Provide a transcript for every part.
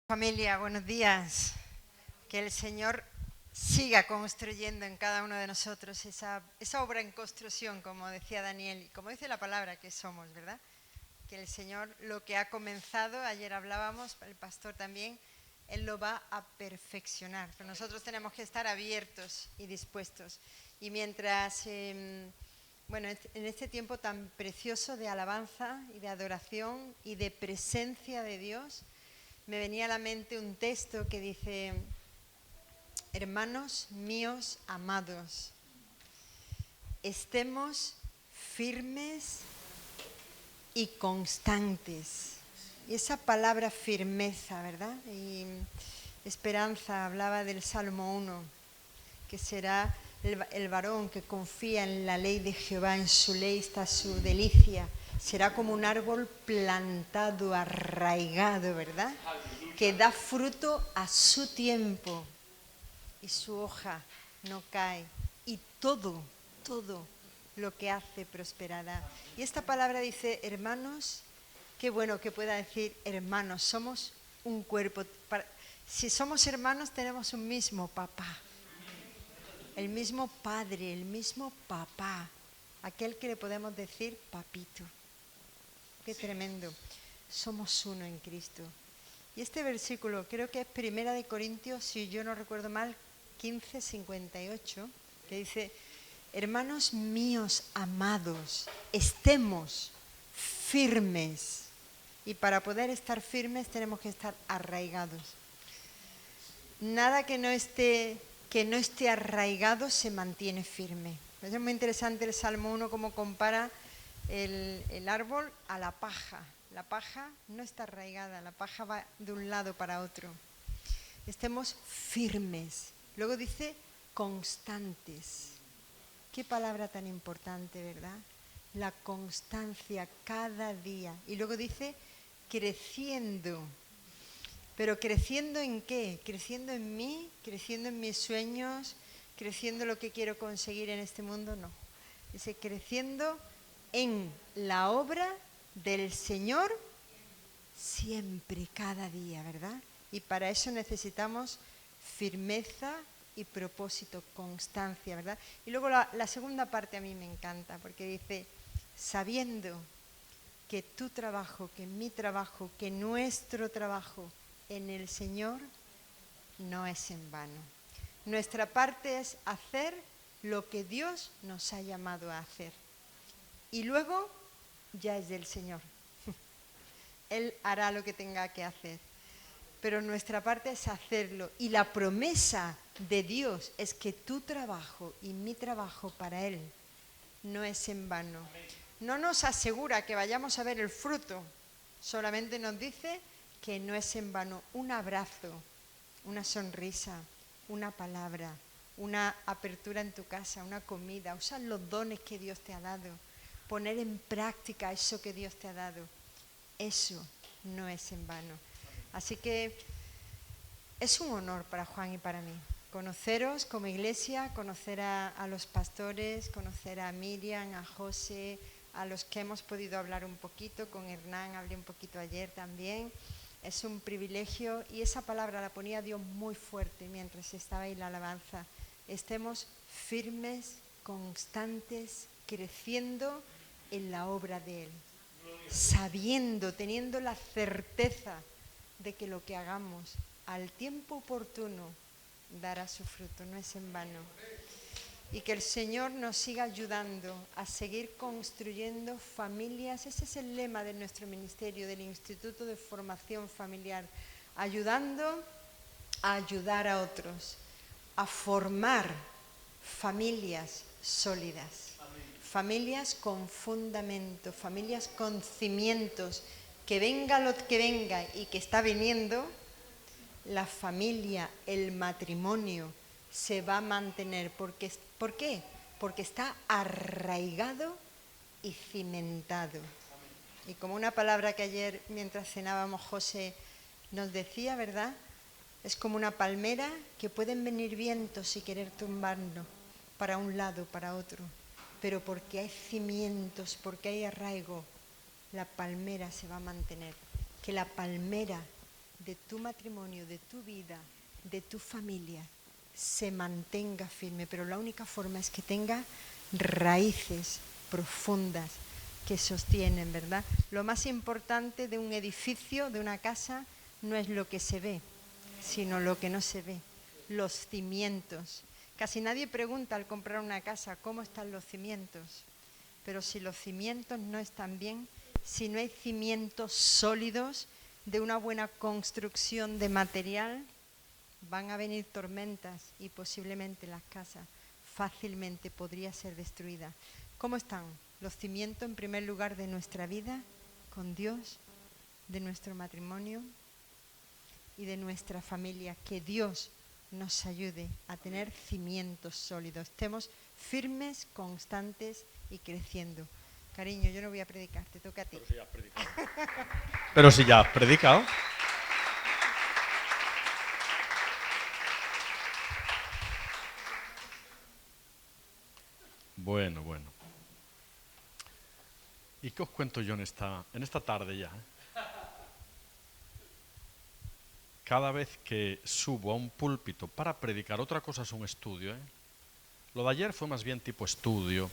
Familia, buenos días. Que el Señor siga construyendo en cada uno de nosotros esa obra en construcción, como decía Daniel, y como dice la palabra que somos, ¿verdad? Que el Señor lo que ha comenzado, ayer hablábamos, el pastor también, Él lo va a perfeccionar. Pero nosotros tenemos que estar abiertos y dispuestos. Y mientras, en este tiempo tan precioso de alabanza y de adoración y de presencia de Dios, me venía a la mente un texto que dice: hermanos míos amados, estemos firmes y constantes. Y esa palabra firmeza, ¿verdad? Y Esperanza hablaba del Salmo 1, que será el varón que confía en la ley de Jehová, en su ley está su delicia. Será como un árbol plantado, arraigado, ¿verdad? Que da fruto a su tiempo y su hoja no cae. Y todo lo que hace prosperará. Y esta palabra dice, hermanos, qué bueno que pueda decir hermanos, somos un cuerpo. Si somos hermanos tenemos un mismo papá, el mismo padre, el mismo papá, aquel que le podemos decir papito. Qué tremendo. Somos uno en Cristo. Y este versículo creo que es 1 Corintios, si yo no recuerdo mal, 15:58, que dice: hermanos míos amados, estemos firmes. Y para poder estar firmes tenemos que estar arraigados. Nada que no esté arraigado se mantiene firme. Es muy interesante el Salmo 1 como compara el árbol a la paja. La paja no está arraigada, la paja va de un lado para otro. Estemos firmes. Luego dice constantes. Qué palabra tan importante, ¿verdad? La constancia cada día. Y luego dice creciendo. ¿Pero creciendo en qué? ¿Creciendo en mí? ¿Creciendo en mis sueños? ¿Creciendo lo que quiero conseguir en este mundo? No. Dice creciendo en la obra del Señor siempre, cada día, ¿verdad? Y para eso necesitamos firmeza y propósito, constancia, ¿verdad? Y luego la segunda parte a mí me encanta, porque dice, sabiendo que tu trabajo, que mi trabajo, que nuestro trabajo en el Señor no es en vano. Nuestra parte es hacer lo que Dios nos ha llamado a hacer. Y luego ya es del Señor. Él hará lo que tenga que hacer. Pero nuestra parte es hacerlo. Y la promesa de Dios es que tu trabajo y mi trabajo para Él no es en vano. No nos asegura que vayamos a ver el fruto. Solamente nos dice que no es en vano. Un abrazo, una sonrisa, una palabra, una apertura en tu casa, una comida. Usar los dones que Dios te ha dado. Poner en práctica eso que Dios te ha dado. Eso no es en vano. Así que es un honor para Juan y para mí conoceros como iglesia, conocer a los pastores, conocer a Miriam, a José, a los que hemos podido hablar un poquito, con Hernán hablé un poquito ayer también. Es un privilegio y esa palabra la ponía Dios muy fuerte mientras estaba ahí la alabanza. Estemos firmes, constantes, creciendo en la obra de Él. Sabiendo, teniendo la certeza de que lo que hagamos al tiempo oportuno dará su fruto, no es en vano. Y que el Señor nos siga ayudando a seguir construyendo familias. Ese es el lema de nuestro ministerio, del Instituto de Formación Familiar, ayudando a ayudar a otros, a formar familias sólidas. Familias con fundamento, familias con cimientos, que venga lo que venga y que está viniendo, la familia, el matrimonio se va a mantener. ¿Por qué? Porque está arraigado y cimentado. Y como una palabra que ayer mientras cenábamos José nos decía, ¿verdad? Es como una palmera que pueden venir vientos y querer tumbarnos para un lado, para otro. Pero porque hay cimientos, porque hay arraigo, la palmera se va a mantener. Que la palmera de tu matrimonio, de tu vida, de tu familia, se mantenga firme, pero la única forma es que tenga raíces profundas que sostienen, ¿verdad? Lo más importante de un edificio, de una casa, no es lo que se ve, sino lo que no se ve, los cimientos. Casi nadie pregunta al comprar una casa cómo están los cimientos, pero si los cimientos no están bien, si no hay cimientos sólidos de una buena construcción de material, van a venir tormentas y posiblemente la casa fácilmente podría ser destruida. ¿Cómo están los cimientos en primer lugar de nuestra vida con Dios, de nuestro matrimonio y de nuestra familia? Que Dios nos ayude a tener cimientos sólidos, estemos firmes, constantes y creciendo. Cariño, yo no voy a predicar, te toca a ti. Pero si ya has predicado. Pero si ya has predicado. Bueno. ¿Y qué os cuento yo en esta tarde ya? Cada vez que subo a un púlpito para predicar, otra cosa es un estudio, ¿eh? Lo de ayer fue más bien tipo estudio,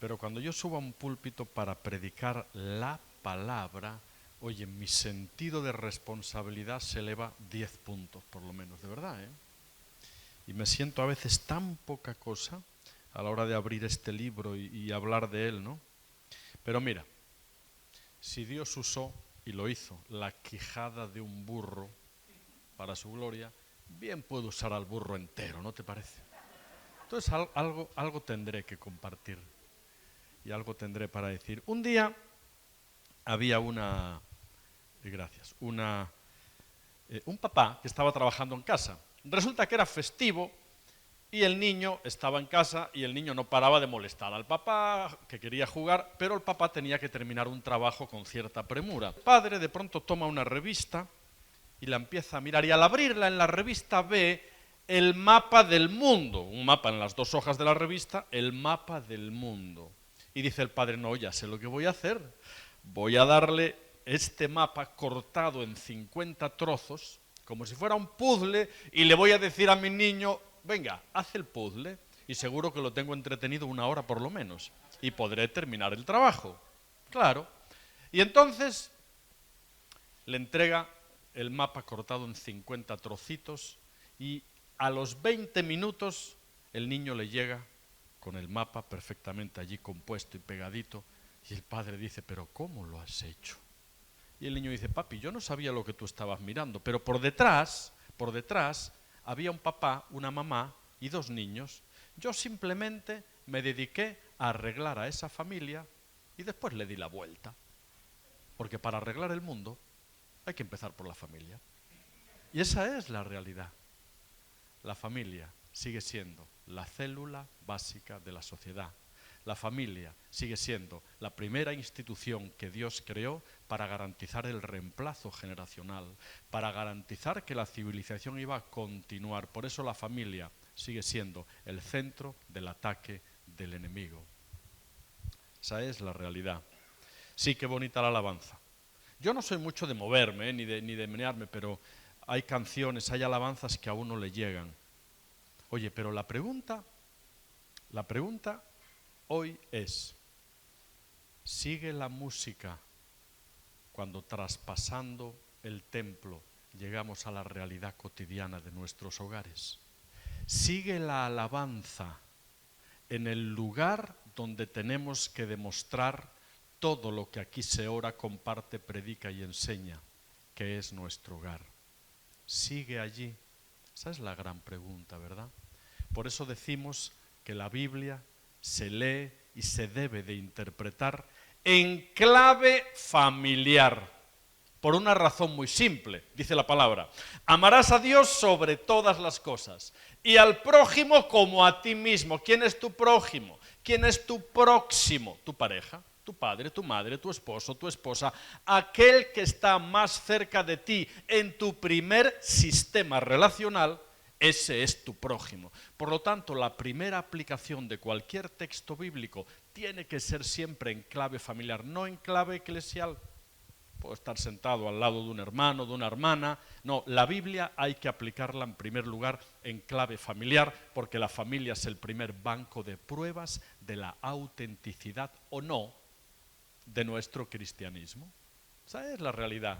pero cuando yo subo a un púlpito para predicar la palabra, oye, mi sentido de responsabilidad se eleva 10 puntos por lo menos, de verdad, ¿eh? Y me siento a veces tan poca cosa a la hora de abrir este libro y hablar de él, ¿no? Pero mira, si Dios usó, y lo hizo, la quijada de un burro para su gloria, bien puede usar al burro entero, ¿no te parece? Entonces algo tendré que compartir y algo tendré para decir. Un día había un papá que estaba trabajando en casa. Resulta que era festivo y el niño estaba en casa y el niño no paraba de molestar al papá, que quería jugar, pero el papá tenía que terminar un trabajo con cierta premura. El padre de pronto toma una revista y la empieza a mirar y al abrirla en la revista ve el mapa del mundo, un mapa en las 2 hojas de la revista, el mapa del mundo. Y dice el padre, no, ya sé lo que voy a hacer, voy a darle este mapa cortado en 50 trozos, como si fuera un puzzle, y le voy a decir a mi niño, venga, haz el puzzle, y seguro que lo tengo entretenido 1 hora por lo menos, y podré terminar el trabajo. Claro. Y entonces le entrega el mapa cortado en 50 trocitos, y a los 20 minutos el niño le llega con el mapa perfectamente allí compuesto y pegadito, y el padre dice, pero ¿cómo lo has hecho? Y el niño dice, papi, yo no sabía lo que tú estabas mirando, pero por detrás había un papá, una mamá y 2 niños. Yo simplemente me dediqué a arreglar a esa familia y después le di la vuelta. Porque para arreglar el mundo hay que empezar por la familia. Y esa es la realidad. La familia sigue siendo la célula básica de la sociedad. La familia sigue siendo la primera institución que Dios creó para garantizar el reemplazo generacional, para garantizar que la civilización iba a continuar. Por eso la familia sigue siendo el centro del ataque del enemigo. Esa es la realidad. Sí, qué bonita la alabanza. Yo no soy mucho de moverme, ni de menearme, pero hay canciones, hay alabanzas que a uno le llegan. Oye, pero la pregunta hoy es, ¿sigue la música cuando traspasando el templo llegamos a la realidad cotidiana de nuestros hogares? ¿Sigue la alabanza en el lugar donde tenemos que demostrar todo lo que aquí se ora, comparte, predica y enseña, que es nuestro hogar? ¿Sigue allí? Esa es la gran pregunta, ¿verdad? Por eso decimos que la Biblia se lee y se debe de interpretar en clave familiar. Por una razón muy simple, dice la palabra. Amarás a Dios sobre todas las cosas y al prójimo como a ti mismo. ¿Quién es tu prójimo? ¿Quién es tu próximo? Tu pareja, tu padre, tu madre, tu esposo, tu esposa. Aquel que está más cerca de ti en tu primer sistema relacional, ese es tu prójimo. Por lo tanto, la primera aplicación de cualquier texto bíblico tiene que ser siempre en clave familiar, no en clave eclesial. puedo estar sentado al lado de un hermano, de una hermana. No, la Biblia hay que aplicarla en primer lugar en clave familiar, porque la familia es el primer banco de pruebas de la autenticidad o no de nuestro cristianismo. Esa es la realidad.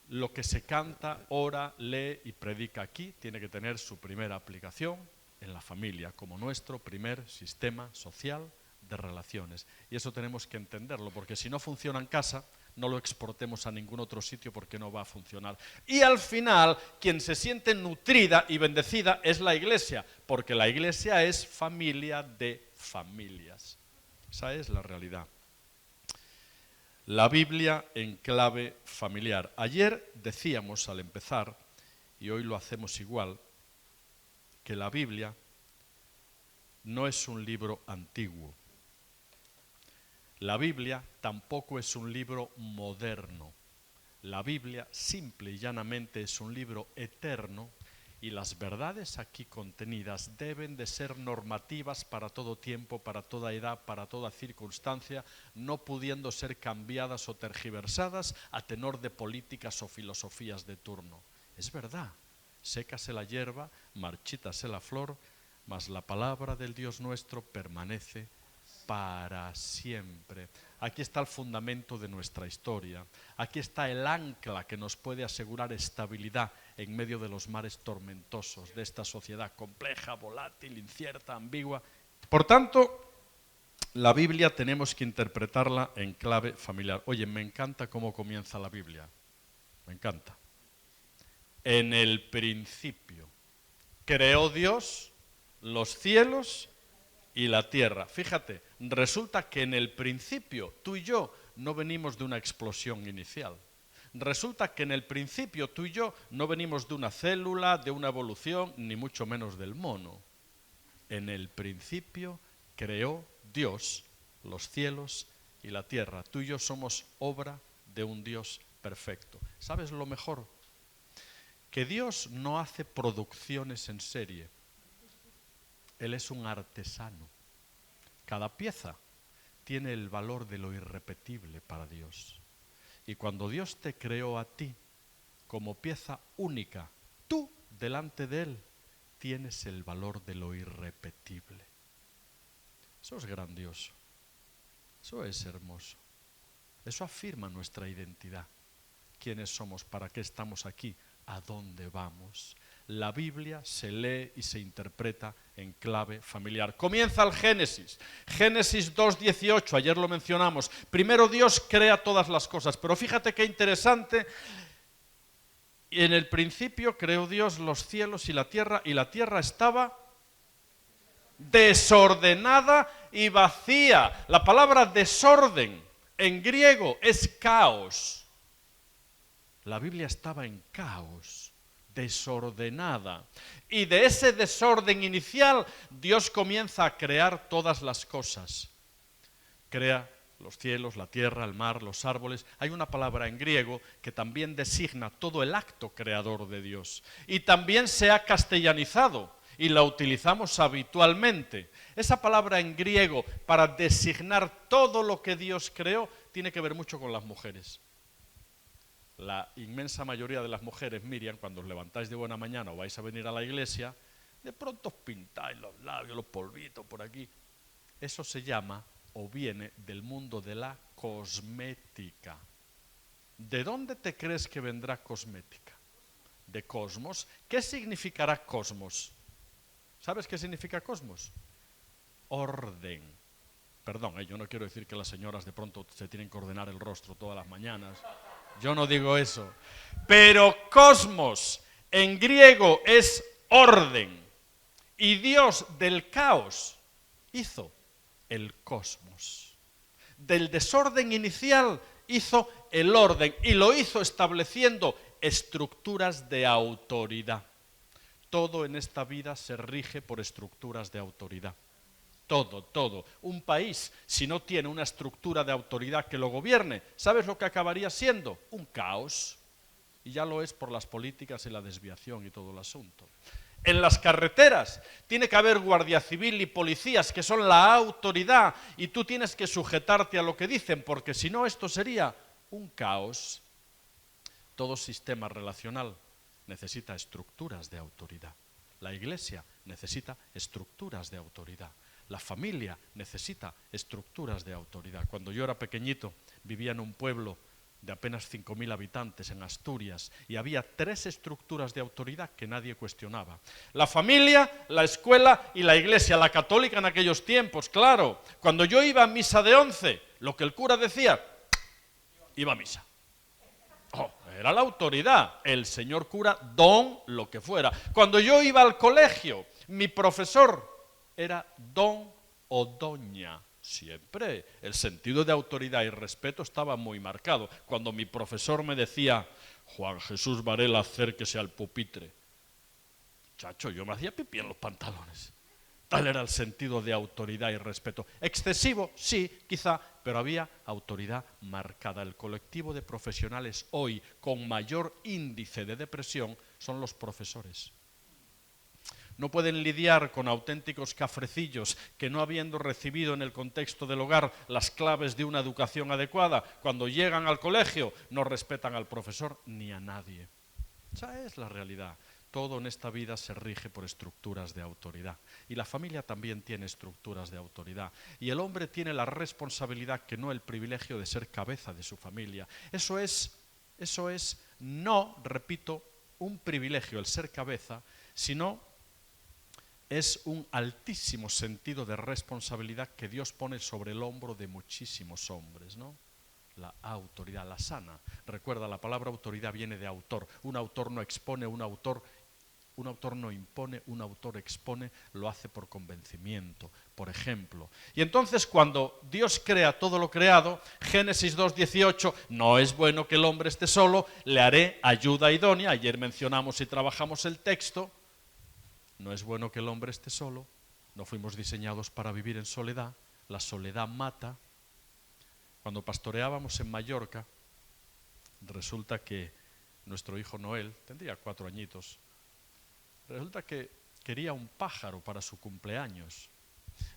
Lo que se canta, ora, lee y predica aquí tiene que tener su primera aplicación en la familia, como nuestro primer sistema social de relaciones. Y eso tenemos que entenderlo, porque si no funciona en casa, no lo exportemos a ningún otro sitio porque no va a funcionar. Y al final, quien se siente nutrida y bendecida es la Iglesia, porque la Iglesia es familia de familias. Esa es la realidad. La Biblia en clave familiar. Ayer decíamos al empezar, y hoy lo hacemos igual, que la Biblia no es un libro antiguo. La Biblia tampoco es un libro moderno. La Biblia simple y llanamente es un libro eterno y las verdades aquí contenidas deben de ser normativas para todo tiempo, para toda edad, para toda circunstancia, no pudiendo ser cambiadas o tergiversadas a tenor de políticas o filosofías de turno. Es verdad, sécase la hierba, marchítase la flor, mas la palabra del Dios nuestro permanece para siempre. Aquí está el fundamento de nuestra historia. Aquí está el ancla que nos puede asegurar estabilidad en medio de los mares tormentosos de esta sociedad compleja, volátil, incierta, ambigua. Por tanto, la Biblia tenemos que interpretarla en clave familiar. Oye, me encanta cómo comienza la Biblia. Me encanta. En el principio creó Dios los cielos y la tierra. Fíjate, resulta que en el principio tú y yo no venimos de una explosión inicial. Resulta que en el principio tú y yo no venimos de una célula, de una evolución, ni mucho menos del mono. En el principio creó Dios los cielos y la tierra. Tú y yo somos obra de un Dios perfecto. ¿Sabes lo mejor? Que Dios no hace producciones en serie. Él es un artesano. Cada pieza tiene el valor de lo irrepetible para Dios. Y cuando Dios te creó a ti como pieza única, tú delante de Él tienes el valor de lo irrepetible. Eso es grandioso. Eso es hermoso. Eso afirma nuestra identidad. ¿Quiénes somos? ¿Para qué estamos aquí? ¿A dónde vamos? La Biblia se lee y se interpreta en clave familiar. Comienza el Génesis. Génesis 2:18, ayer lo mencionamos. Primero Dios crea todas las cosas, pero fíjate qué interesante. En el principio creó Dios los cielos y la tierra estaba desordenada y vacía. La palabra desorden en griego es caos. La Biblia estaba en caos, desordenada. Y de ese desorden inicial, Dios comienza a crear todas las cosas. Crea los cielos, la tierra, el mar, los árboles. Hay una palabra en griego que también designa todo el acto creador de Dios. Y también se ha castellanizado y la utilizamos habitualmente. Esa palabra en griego para designar todo lo que Dios creó tiene que ver mucho con las mujeres. La inmensa mayoría de las mujeres, Miriam, cuando os levantáis de buena mañana o vais a venir a la iglesia, de pronto os pintáis los labios, los polvitos por aquí. Eso se llama o viene del mundo de la cosmética. ¿De dónde te crees que vendrá cosmética? De cosmos. ¿Qué significará cosmos? ¿Sabes qué significa cosmos? Orden. Perdón, yo no quiero decir que las señoras de pronto se tienen que ordenar el rostro todas las mañanas. Yo no digo eso. Pero cosmos en griego es orden. Y Dios del caos hizo el cosmos. Del desorden inicial hizo el orden y lo hizo estableciendo estructuras de autoridad. Todo en esta vida se rige por estructuras de autoridad. Todo. Un país, si no tiene una estructura de autoridad que lo gobierne, ¿sabes lo que acabaría siendo? Un caos. Y ya lo es por las políticas y la desviación y todo el asunto. En las carreteras tiene que haber guardia civil y policías que son la autoridad y tú tienes que sujetarte a lo que dicen, porque si no esto sería un caos. Todo sistema relacional necesita estructuras de autoridad. La iglesia necesita estructuras de autoridad. La familia necesita estructuras de autoridad. Cuando yo era pequeñito vivía en un pueblo de apenas 5.000 habitantes en Asturias y había 3 estructuras de autoridad que nadie cuestionaba. La familia, la escuela y la iglesia, la católica en aquellos tiempos, claro. Cuando yo iba a misa de 11, lo que el cura decía, iba a misa. Oh, era la autoridad, el señor cura, don lo que fuera. Cuando yo iba al colegio, mi profesor era don o doña. Siempre el sentido de autoridad y respeto estaba muy marcado. Cuando mi profesor me decía, Juan Jesús Varela, acérquese al pupitre, chacho, yo me hacía pipí en los pantalones. Tal era el sentido de autoridad y respeto. Excesivo, sí, quizá, pero había autoridad marcada. El colectivo de profesionales hoy con mayor índice de depresión son los profesores. No pueden lidiar con auténticos cafrecillos que, no habiendo recibido en el contexto del hogar las claves de una educación adecuada, cuando llegan al colegio no respetan al profesor ni a nadie. Esa es la realidad. Todo en esta vida se rige por estructuras de autoridad. Y la familia también tiene estructuras de autoridad. Y el hombre tiene la responsabilidad, que no el privilegio, de ser cabeza de su familia. Eso es no, repito, un privilegio el ser cabeza, sino es un altísimo sentido de responsabilidad que Dios pone sobre el hombro de muchísimos hombres, ¿no? La autoridad, la sana. Recuerda, la palabra autoridad viene de autor. Un autor no expone, un autor no impone, un autor expone, lo hace por convencimiento, por ejemplo. Y entonces cuando Dios crea todo lo creado, Génesis 2:18, no es bueno que el hombre esté solo, le haré ayuda idónea. Ayer mencionamos y trabajamos el texto. No es bueno que el hombre esté solo, no fuimos diseñados para vivir en soledad, la soledad mata. Cuando pastoreábamos en Mallorca, resulta que nuestro hijo Noel, tendría 4 añitos, resulta que quería un pájaro para su cumpleaños.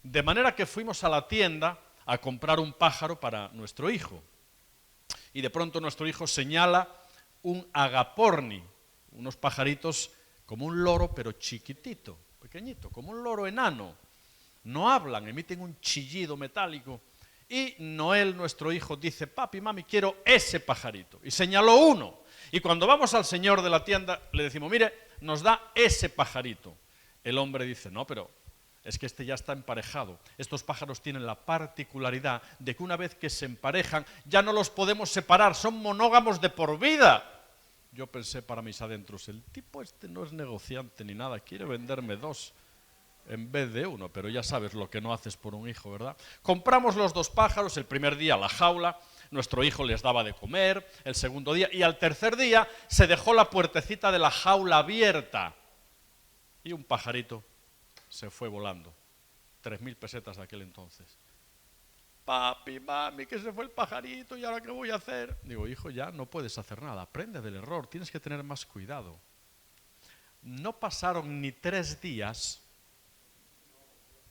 De manera que fuimos a la tienda a comprar un pájaro para nuestro hijo. Y de pronto nuestro hijo señala un agaporni, unos pajaritos como un loro, pero chiquitito, pequeñito, como un loro enano. No hablan, emiten un chillido metálico. Y Noel, nuestro hijo, dice, papi, mami, quiero ese pajarito. Y señaló uno. Y cuando vamos al señor de la tienda, le decimos, mire, nos da ese pajarito. El hombre dice, no, pero es que este ya está emparejado. Estos pájaros tienen la particularidad de que una vez que se emparejan, ya no los podemos separar, son monógamos de por vida. Yo pensé para mis adentros, el tipo este no es negociante ni nada, quiere venderme 2 en vez de 1, pero ya sabes lo que no haces por un hijo, ¿verdad? Compramos los 2 pájaros, el primer día la jaula, nuestro hijo les daba de comer, el segundo día, y al tercer día se dejó la puertecita de la jaula abierta y un pajarito se fue volando, 3.000 pesetas de aquel entonces. Papi, mami, que se fue el pajarito y ahora qué voy a hacer. Digo, hijo, ya no puedes hacer nada, aprende del error, tienes que tener más cuidado. No pasaron ni 3 días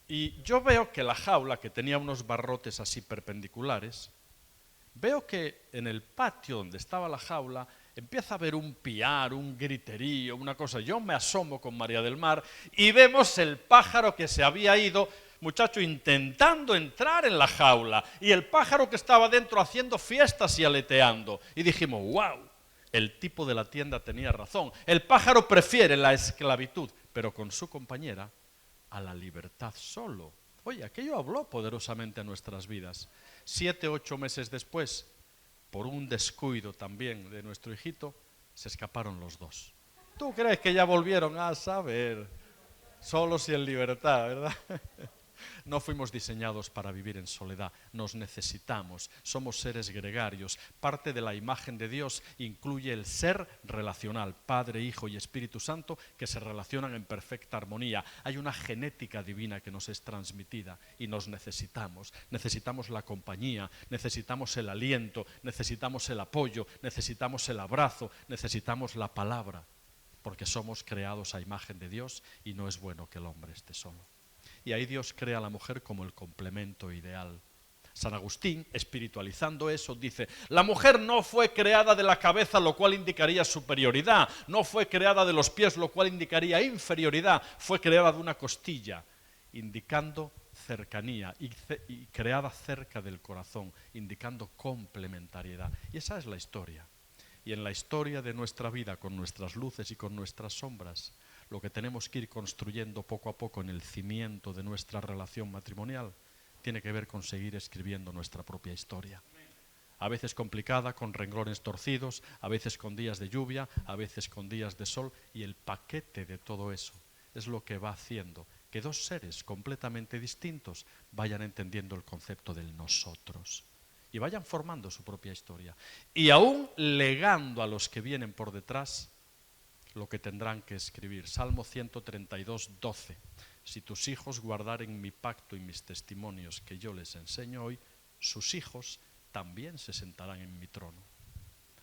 y yo veo que la jaula, que tenía unos barrotes así perpendiculares, veo que en el patio donde estaba la jaula empieza a haber un piar, un griterío, una cosa. Yo me asomo con María del Mar y vemos el pájaro que se había ido, muchacho, intentando entrar en la jaula, y el pájaro que estaba dentro haciendo fiestas y aleteando. Y dijimos, wow, el tipo de la tienda tenía razón. El pájaro prefiere la esclavitud, pero con su compañera, a la libertad solo. Oye, aquello habló poderosamente a nuestras vidas. 7, 8 meses después, por un descuido también de nuestro hijito, se escaparon los 2. ¿Tú crees que ya volvieron? A saber, solos y en libertad, ¿verdad? No fuimos diseñados para vivir en soledad, nos necesitamos, somos seres gregarios. Parte de la imagen de Dios incluye el ser relacional, Padre, Hijo y Espíritu Santo, que se relacionan en perfecta armonía. Hay una genética divina que nos es transmitida y nos necesitamos. Necesitamos la compañía, necesitamos el aliento, necesitamos el apoyo, necesitamos el abrazo, necesitamos la palabra. porque somos creados a imagen de Dios y no es bueno que el hombre esté solo. Y ahí Dios crea a la mujer como el complemento ideal. San Agustín, espiritualizando eso, dice, la mujer no fue creada de la cabeza, lo cual indicaría superioridad, no fue creada de los pies, lo cual indicaría inferioridad, fue creada de una costilla, indicando cercanía y creada cerca del corazón, indicando complementariedad. Y esa es la historia. Y en la historia de nuestra vida, con nuestras luces y con nuestras sombras, lo que tenemos que ir construyendo poco a poco en el cimiento de nuestra relación matrimonial, tiene que ver con seguir escribiendo nuestra propia historia. A veces complicada, con renglones torcidos, a veces con días de lluvia, a veces con días de sol, y el paquete de todo eso es lo que va haciendo que dos seres completamente distintos vayan entendiendo el concepto del nosotros y vayan formando su propia historia. Y aún legando a los que vienen por detrás lo que tendrán que escribir. Salmo 132, 12. Si tus hijos guardaren mi pacto y mis testimonios que yo les enseño hoy, sus hijos también se sentarán en mi trono.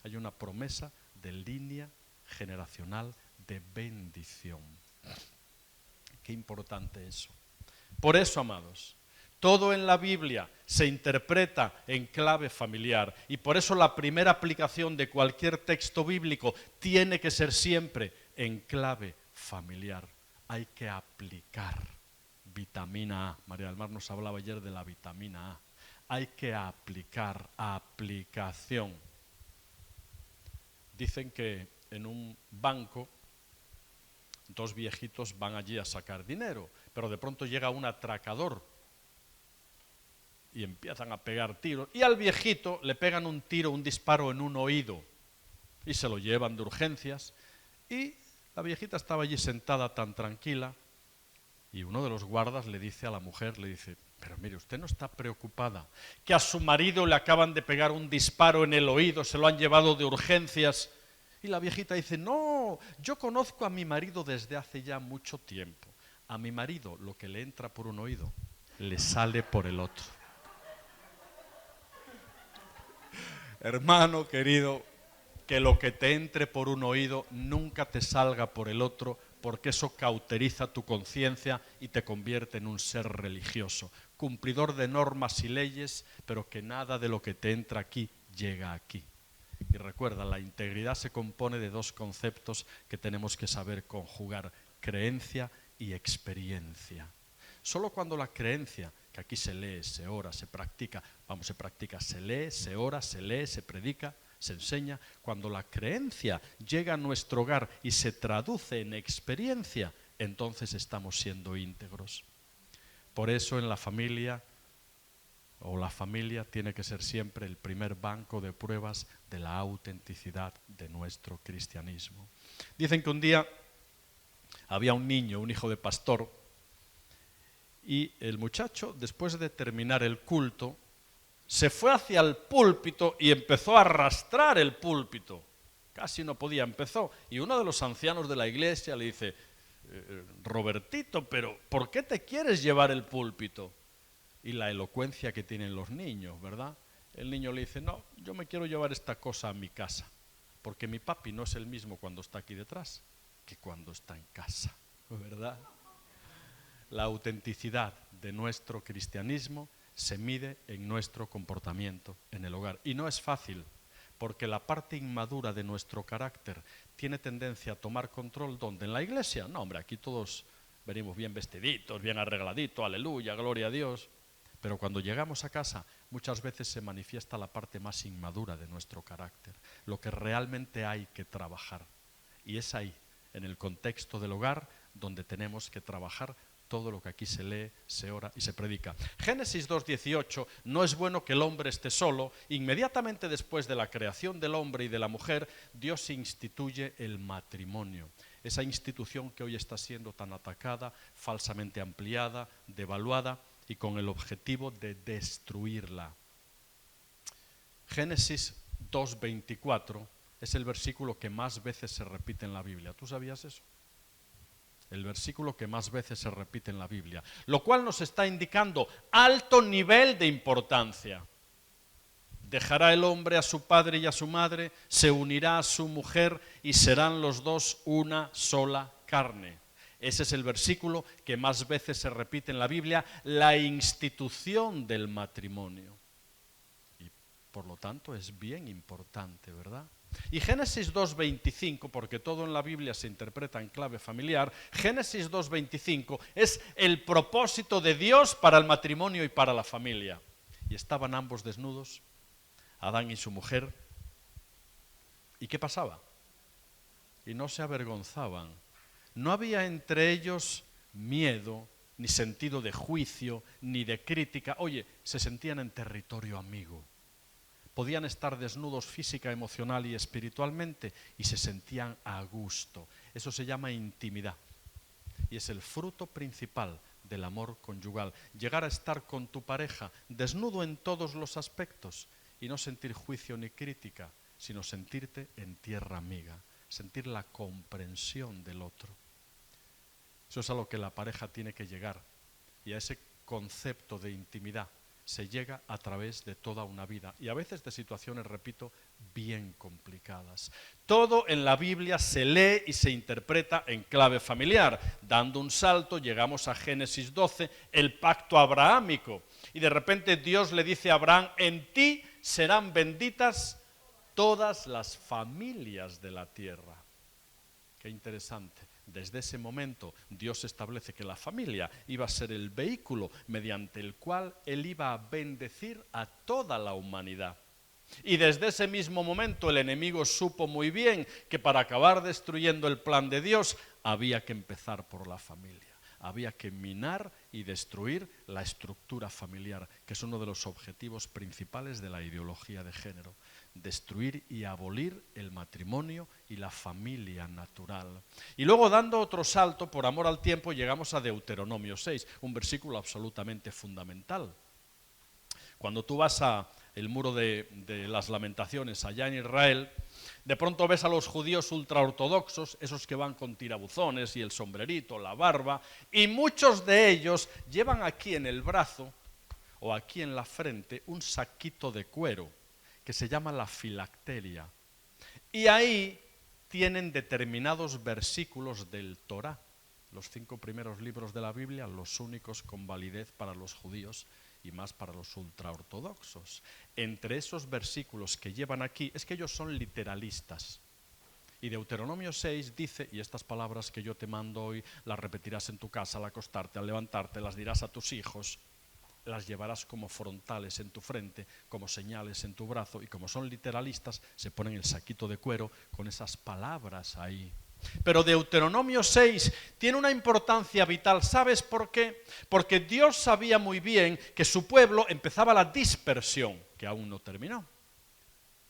Hay una promesa de línea generacional de bendición. Qué importante eso. Por eso, amados, todo en la Biblia se interpreta en clave familiar y por eso la primera aplicación de cualquier texto bíblico tiene que ser siempre en clave familiar. Hay que aplicar vitamina A. María del Mar nos hablaba ayer de la vitamina A. Hay que aplicar, aplicación. Dicen que en un banco dos viejitos van allí a sacar dinero, pero de pronto llega un atracador y empiezan a pegar tiros, y al viejito le pegan un tiro, un disparo en un oído, y se lo llevan de urgencias, y la viejita estaba allí sentada tan tranquila, y uno de los guardas le dice a la mujer, le dice, pero mire, usted no está preocupada, que a su marido le acaban de pegar un disparo en el oído, se lo han llevado de urgencias. Y la viejita dice, no, yo conozco a mi marido desde hace ya mucho tiempo. A mi marido lo que le entra por un oído, le sale por el otro. Hermano querido, que lo que te entre por un oído nunca te salga por el otro, porque eso cauteriza tu conciencia y te convierte en un ser religioso, cumplidor de normas y leyes, pero que nada de lo que te entra aquí llega aquí. Y recuerda, la integridad se compone de dos conceptos que tenemos que saber conjugar, creencia y experiencia. Solo cuando la creencia, que aquí se lee, se ora, se practica, se lee, se ora, se lee, se predica, se enseña, cuando la creencia llega a nuestro hogar y se traduce en experiencia, entonces estamos siendo íntegros. Por eso en la familia, la familia tiene que ser siempre el primer banco de pruebas de la autenticidad de nuestro cristianismo. Dicen que un día había un niño, un hijo de pastor, y el muchacho, después de terminar el culto, se fue hacia el púlpito y empezó a arrastrar el púlpito. Casi no podía, empezó. Y uno de los ancianos de la iglesia le dice, Robertito, pero ¿por qué te quieres llevar el púlpito? Y la elocuencia que tienen los niños, ¿verdad? El niño le dice, no, yo me quiero llevar esta cosa a mi casa, porque mi papi no es el mismo cuando está aquí detrás que cuando está en casa, ¿verdad? La autenticidad de nuestro cristianismo se mide en nuestro comportamiento en el hogar. Y no es fácil, porque la parte inmadura de nuestro carácter tiene tendencia a tomar control. ¿Dónde? ¿En la iglesia? No, hombre, aquí todos venimos bien vestiditos, bien arregladitos, aleluya, gloria a Dios. Pero cuando llegamos a casa, muchas veces se manifiesta la parte más inmadura de nuestro carácter, lo que realmente hay que trabajar. Y es ahí, en el contexto del hogar, donde tenemos que trabajar todo lo que aquí se lee, se ora y se predica. Génesis 2:18, no es bueno que el hombre esté solo. Inmediatamente después de la creación del hombre y de la mujer, Dios instituye el matrimonio. Esa institución que hoy está siendo tan atacada, falsamente ampliada, devaluada y con el objetivo de destruirla. Génesis 2:24 es el versículo que más veces se repite en la Biblia. ¿Tú sabías eso? El versículo que más veces se repite en la Biblia, lo cual nos está indicando alto nivel de importancia. Dejará el hombre a su padre y a su madre, se unirá a su mujer y serán los dos una sola carne. Ese es el versículo que más veces se repite en la Biblia, la institución del matrimonio. Y por lo tanto es bien importante, ¿verdad? Y Génesis 2.25, porque todo en la Biblia se interpreta en clave familiar, Génesis 2.25 es el propósito de Dios para el matrimonio y para la familia. Y estaban ambos desnudos, Adán y su mujer. ¿Y qué pasaba? Y no se avergonzaban. No había entre ellos miedo, ni sentido de juicio, ni de crítica. Oye, se sentían en territorio amigo. Podían estar desnudos física, emocional y espiritualmente y se sentían a gusto. Eso se llama intimidad. Y es el fruto principal del amor conyugal. Llegar a estar con tu pareja desnudo en todos los aspectos y no sentir juicio ni crítica, sino sentirte en tierra amiga, sentir la comprensión del otro. Eso es a lo que la pareja tiene que llegar. Y a ese concepto de intimidad se llega a través de toda una vida y a veces de situaciones, repito, bien complicadas. Todo en la Biblia se lee y se interpreta en clave familiar. Dando un salto, llegamos a Génesis 12, el pacto abrahámico. Y de repente Dios le dice a Abraham, en ti serán benditas todas las familias de la tierra. Qué interesante. Desde ese momento Dios establece que la familia iba a ser el vehículo mediante el cual Él iba a bendecir a toda la humanidad. Y desde ese mismo momento el enemigo supo muy bien que para acabar destruyendo el plan de Dios había que empezar por la familia. Había que minar y destruir la estructura familiar, que es uno de los objetivos principales de la ideología de género. Destruir y abolir el matrimonio y la familia natural. Y luego, dando otro salto, por amor al tiempo, llegamos a Deuteronomio 6, un versículo absolutamente fundamental. Cuando tú vas al muro de las lamentaciones allá en Israel, de pronto ves a los judíos ultraortodoxos, esos que van con tirabuzones y el sombrerito, la barba, y muchos de ellos llevan aquí en el brazo o aquí en la frente un saquito de cuero que se llama la filacteria. Y ahí tienen determinados versículos del Torá, los 5 primeros libros de la Biblia, los únicos con validez para los judíos y más para los ultraortodoxos. Entre esos versículos que llevan aquí, es que ellos son literalistas. Y Deuteronomio 6 dice, y estas palabras que yo te mando hoy, las repetirás en tu casa al acostarte, al levantarte, las dirás a tus hijos, las llevarás como frontales en tu frente, como señales en tu brazo, y como son literalistas, se ponen el saquito de cuero con esas palabras ahí. Pero Deuteronomio 6 tiene una importancia vital. ¿Sabes por qué? Porque Dios sabía muy bien que su pueblo empezaba la dispersión, que aún no terminó.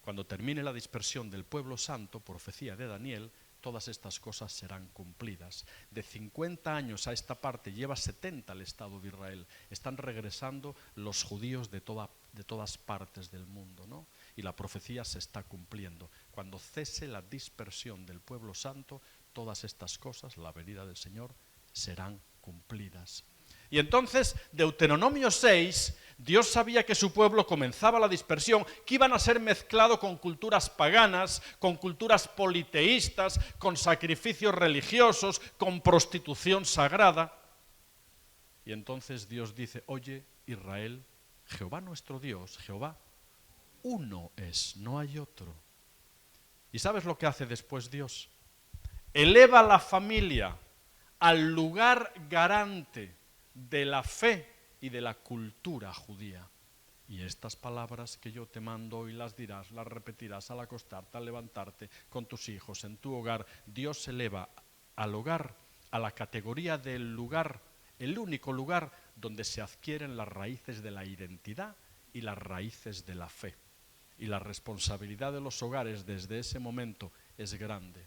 Cuando termine la dispersión del pueblo santo, profecía de Daniel, todas estas cosas serán cumplidas. De 50 años a esta parte lleva 70 el Estado de Israel. Están regresando los judíos de todas partes del mundo, ¿no? Y la profecía se está cumpliendo. Cuando cese la dispersión del pueblo santo, todas estas cosas, la venida del Señor, serán cumplidas. Y entonces, Deuteronomio 6, Dios sabía que su pueblo comenzaba la dispersión, que iban a ser mezclados con culturas paganas, con culturas politeístas, con sacrificios religiosos, con prostitución sagrada. Y entonces Dios dice, oye, Israel, Jehová nuestro Dios, Jehová, uno es, no hay otro. ¿Y sabes lo que hace después Dios? Eleva la familia al lugar garante de la fe y de la cultura judía. Y estas palabras que yo te mando hoy las dirás, las repetirás al acostarte, al levantarte, con tus hijos, en tu hogar. Dios eleva al hogar, a la categoría del lugar, el único lugar donde se adquieren las raíces de la identidad y las raíces de la fe. Y la responsabilidad de los hogares desde ese momento es grande.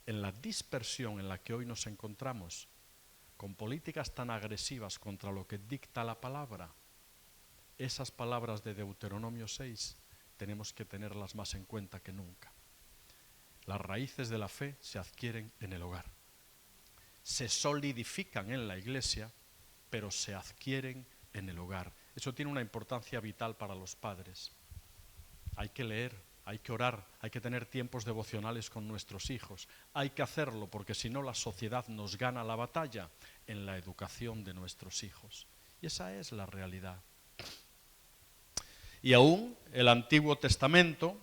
En la dispersión en la que hoy nos encontramos, con políticas tan agresivas contra lo que dicta la palabra, esas palabras de Deuteronomio 6 tenemos que tenerlas más en cuenta que nunca. Las raíces de la fe se adquieren en el hogar, se solidifican en la iglesia, pero se adquieren en el hogar. Eso tiene una importancia vital para los padres. Hay que leer, hay que orar, hay que tener tiempos devocionales con nuestros hijos. Hay que hacerlo porque si no la sociedad nos gana la batalla en la educación de nuestros hijos. Y esa es la realidad. Y aún el Antiguo Testamento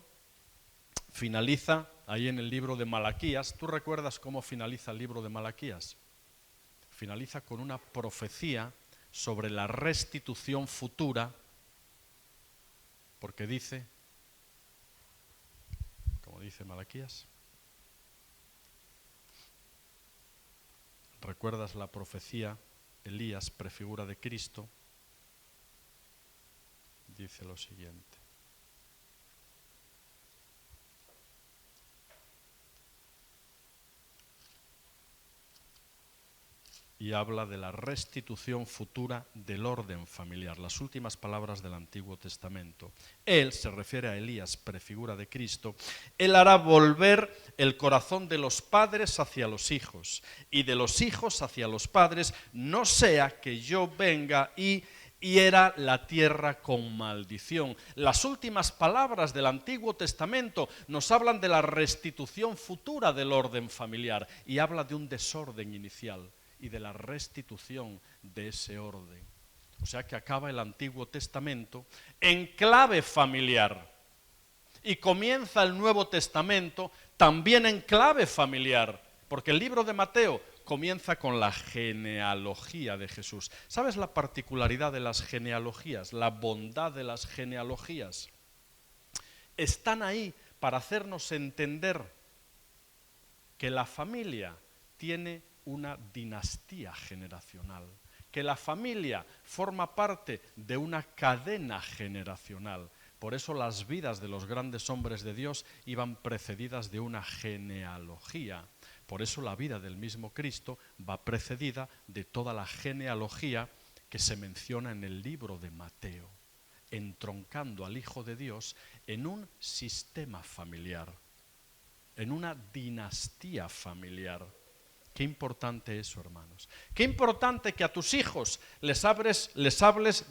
finaliza ahí en el libro de Malaquías. ¿Tú recuerdas cómo finaliza el libro de Malaquías? Finaliza con una profecía sobre la restitución futura, porque dice, como dice Malaquías, ¿recuerdas la profecía? Elías, prefigura de Cristo, dice lo siguiente. Y habla de la restitución futura del orden familiar, las últimas palabras del Antiguo Testamento. Él, se refiere a Elías, prefigura de Cristo, él hará volver el corazón de los padres hacia los hijos y de los hijos hacia los padres, no sea que yo venga y hiera la tierra con maldición. Las últimas palabras del Antiguo Testamento nos hablan de la restitución futura del orden familiar y habla de un desorden inicial y de la restitución de ese orden. O sea que acaba el Antiguo Testamento en clave familiar y comienza el Nuevo Testamento también en clave familiar, porque el libro de Mateo comienza con la genealogía de Jesús. ¿Sabes la particularidad de las genealogías, la bondad de las genealogías? Están ahí para hacernos entender que la familia tiene una dinastía generacional, que la familia forma parte de una cadena generacional. Por eso las vidas de los grandes hombres de Dios iban precedidas de una genealogía. Por eso la vida del mismo Cristo va precedida de toda la genealogía que se menciona en el libro de Mateo, entroncando al Hijo de Dios en un sistema familiar, en una dinastía familiar. Qué importante eso, hermanos. Qué importante que a tus hijos les hables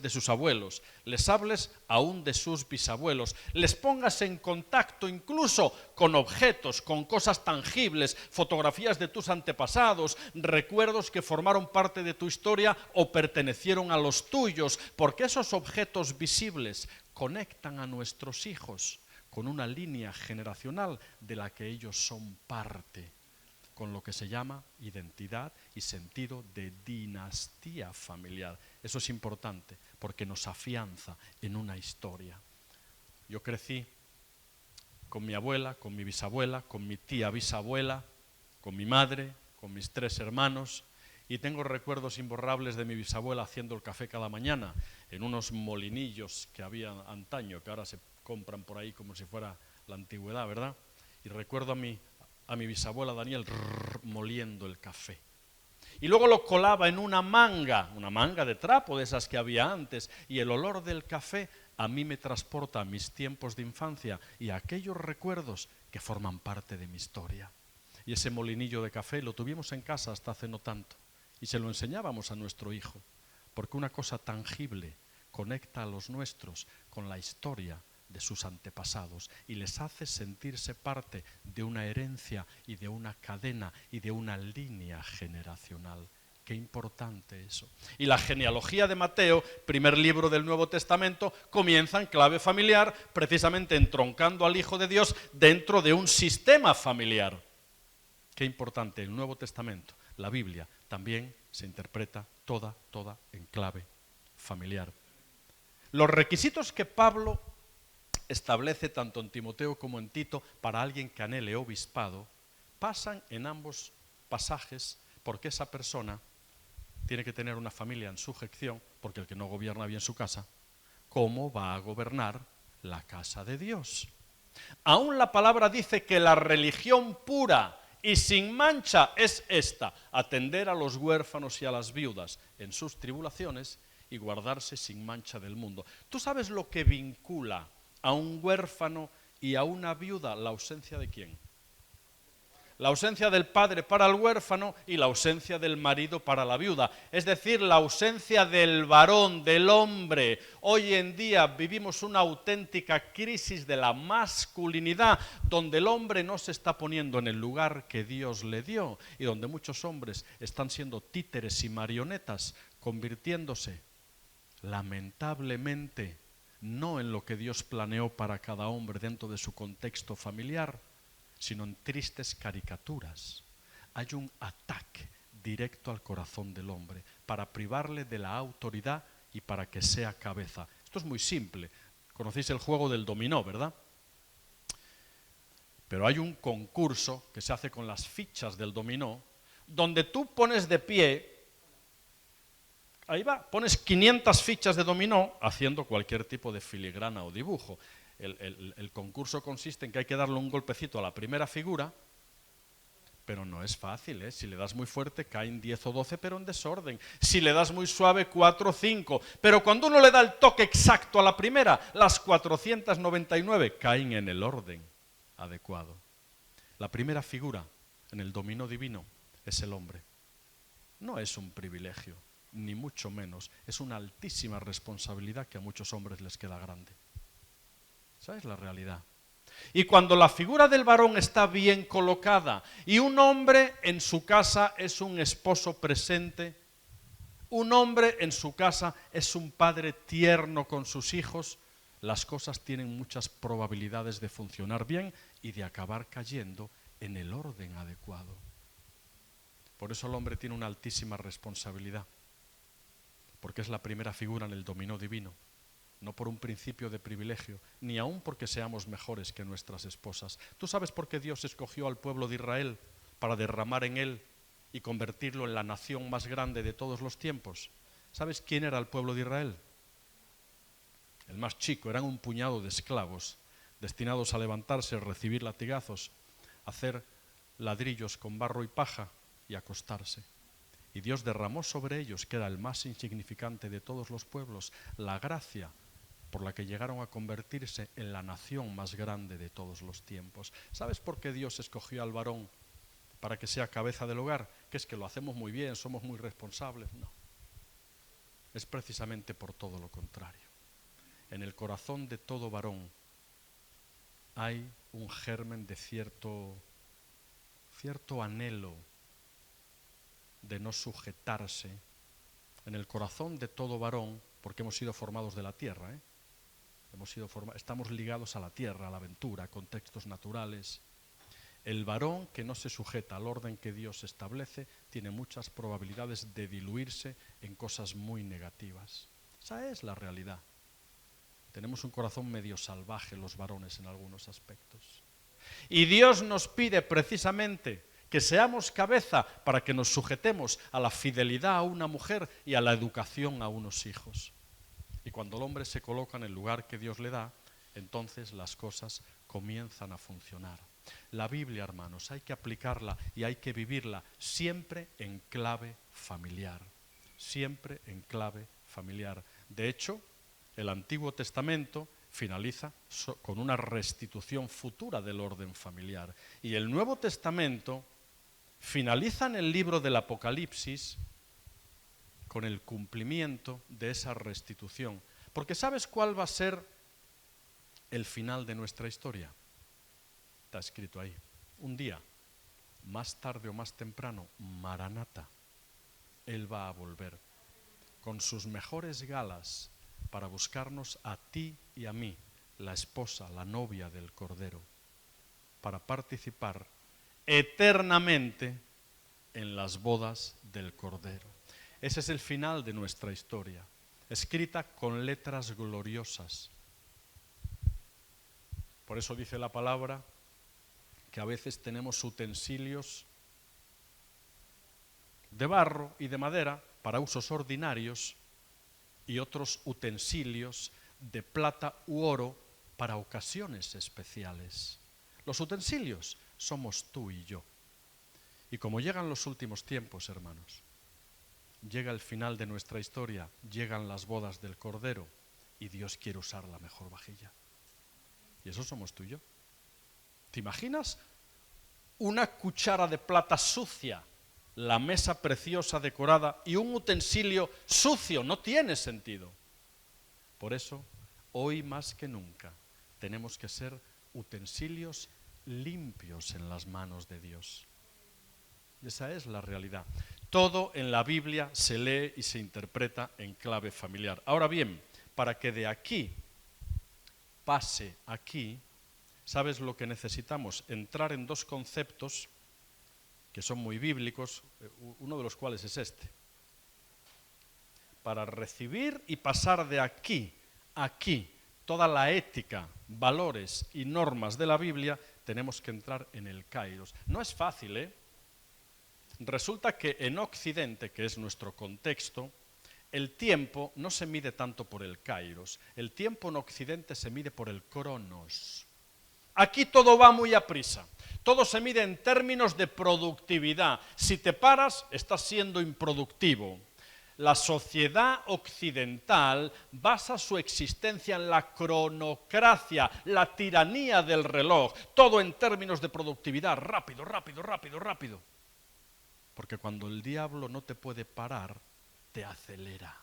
de sus abuelos, les hables aún de sus bisabuelos, les pongas en contacto incluso con objetos, con cosas tangibles, fotografías de tus antepasados, recuerdos que formaron parte de tu historia o pertenecieron a los tuyos, porque esos objetos visibles conectan a nuestros hijos con una línea generacional de la que ellos son parte, con lo que se llama identidad y sentido de dinastía familiar. Eso es importante porque nos afianza en una historia. Yo crecí con mi abuela, con mi bisabuela, con mi tía bisabuela, con mi madre, con mis 3 hermanos, y tengo recuerdos imborrables de mi bisabuela haciendo el café cada mañana en unos molinillos que había antaño, que ahora se compran por ahí como si fuera la antigüedad, ¿verdad? Y recuerdo a mi bisabuela Daniel moliendo el café. Y luego lo colaba en una manga de trapo de esas que había antes, y el olor del café a mí me transporta a mis tiempos de infancia y a aquellos recuerdos que forman parte de mi historia. Y ese molinillo de café lo tuvimos en casa hasta hace no tanto, y se lo enseñábamos a nuestro hijo, porque una cosa tangible conecta a los nuestros con la historia de sus antepasados y les hace sentirse parte de una herencia y de una cadena y de una línea generacional. Qué importante eso. Y la genealogía de Mateo, primer libro del Nuevo Testamento, comienza en clave familiar, precisamente entroncando al Hijo de Dios dentro de un sistema familiar. Qué importante, el Nuevo Testamento, la Biblia, también se interpreta toda en clave familiar. Los requisitos que Pablo establece tanto en Timoteo como en Tito para alguien que anhele obispado, pasan en ambos pasajes porque esa persona tiene que tener una familia en sujeción, porque el que no gobierna bien su casa, ¿cómo va a gobernar la casa de Dios? Aún la palabra dice que la religión pura y sin mancha es esta: atender a los huérfanos y a las viudas en sus tribulaciones y guardarse sin mancha del mundo. ¿Tú sabes lo que vincula a un huérfano y a una viuda? ¿La ausencia de quién? la ausencia del padre para el huérfano y la ausencia del marido para la viuda. Es decir, la ausencia del varón, del hombre. Hoy en día vivimos una auténtica crisis de la masculinidad, donde el hombre no se está poniendo en el lugar que Dios le dio y donde muchos hombres están siendo títeres y marionetas, convirtiéndose, lamentablemente, no en lo que Dios planeó para cada hombre dentro de su contexto familiar, sino en tristes caricaturas. Hay un ataque directo al corazón del hombre para privarle de la autoridad y para que sea cabeza. Esto es muy simple. Conocéis el juego del dominó, ¿verdad? Pero hay un concurso que se hace con las fichas del dominó, donde tú pones de pie, ahí va, pones 500 fichas de dominó haciendo cualquier tipo de filigrana o dibujo. El concurso consiste en que hay que darle un golpecito a la primera figura, pero no es fácil, ¿eh? Si le das muy fuerte caen 10 o 12, pero en desorden. Si le das muy suave, 4 o 5. Pero cuando uno le da el toque exacto a la primera, las 499 caen en el orden adecuado. La primera figura en el dominó divino es el hombre. No es un privilegio, ni mucho menos. Es una altísima responsabilidad que a muchos hombres les queda grande. Esa es la realidad. Y cuando la figura del varón está bien colocada y un hombre en su casa es un esposo presente, un hombre en su casa es un padre tierno con sus hijos, las cosas tienen muchas probabilidades de funcionar bien y de acabar cayendo en el orden adecuado. Por eso el hombre tiene una altísima responsabilidad, porque es la primera figura en el dominó divino. No por un principio de privilegio, ni aun porque seamos mejores que nuestras esposas. ¿Tú sabes por qué Dios escogió al pueblo de Israel para derramar en él y convertirlo en la nación más grande de todos los tiempos? ¿Sabes quién era el pueblo de Israel? El más chico, eran un puñado de esclavos destinados a levantarse, recibir latigazos, hacer ladrillos con barro y paja y acostarse. Y Dios derramó sobre ellos, que era el más insignificante de todos los pueblos, la gracia por la que llegaron a convertirse en la nación más grande de todos los tiempos. ¿Sabes por qué Dios escogió al varón para que sea cabeza del hogar? Que es que lo hacemos muy bien, somos muy responsables. No. Es precisamente por todo lo contrario. En el corazón de todo varón hay un germen de cierto anhelo de no sujetarse. En el corazón de todo varón, porque hemos sido formados de la tierra, estamos ligados a la tierra, a la aventura, a contextos naturales. El varón que no se sujeta al orden que Dios establece tiene muchas probabilidades de diluirse en cosas muy negativas. Esa es la realidad. Tenemos un corazón medio salvaje los varones en algunos aspectos. Y Dios nos pide precisamente que seamos cabeza para que nos sujetemos a la fidelidad a una mujer y a la educación a unos hijos. Y cuando el hombre se coloca en el lugar que Dios le da, entonces las cosas comienzan a funcionar. La Biblia, hermanos, hay que aplicarla y hay que vivirla siempre en clave familiar. Siempre en clave familiar. De hecho, el Antiguo Testamento finaliza con una restitución futura del orden familiar. Y el Nuevo Testamento finaliza en el libro del Apocalipsis con el cumplimiento de esa restitución. Porque ¿sabes cuál va a ser el final de nuestra historia? Está escrito ahí. Un día, más tarde o más temprano, Maranata, Él va a volver con sus mejores galas para buscarnos a ti y a mí, la esposa, la novia del Cordero, para participar eternamente en las bodas del Cordero. Ese es el final de nuestra historia, escrita con letras gloriosas. Por eso dice la palabra que a veces tenemos utensilios de barro y de madera para usos ordinarios y otros utensilios de plata u oro para ocasiones especiales. Los utensilios somos tú y yo. Y como llegan los últimos tiempos, hermanos, llega el final de nuestra historia, llegan las bodas del Cordero y Dios quiere usar la mejor vajilla. Y eso somos tú y yo. ¿Te imaginas una cuchara de plata sucia, la mesa preciosa decorada y un utensilio sucio. No tiene sentido. Por eso, hoy más que nunca, tenemos que ser utensilios limpios en las manos de Dios. Esa es la realidad. Todo en la Biblia se lee y se interpreta en clave familiar. Ahora bien, para que de aquí pase aquí, ¿sabes lo que necesitamos? Entrar en dos conceptos que son muy bíblicos, uno de los cuales es este. Para recibir y pasar de aquí a aquí toda la ética, valores y normas de la Biblia, tenemos que entrar en el kairos. No es fácil, ¿eh? Resulta que en Occidente, que es nuestro contexto, el tiempo no se mide tanto por el kairos. El tiempo en Occidente se mide por el cronos. Aquí todo va muy a prisa. Todo se mide en términos de productividad. Si te paras, estás siendo improductivo. La sociedad occidental basa su existencia en la cronocracia, la tiranía del reloj. Todo en términos de productividad. Rápido, rápido, rápido, rápido. Porque cuando el diablo no te puede parar, te acelera.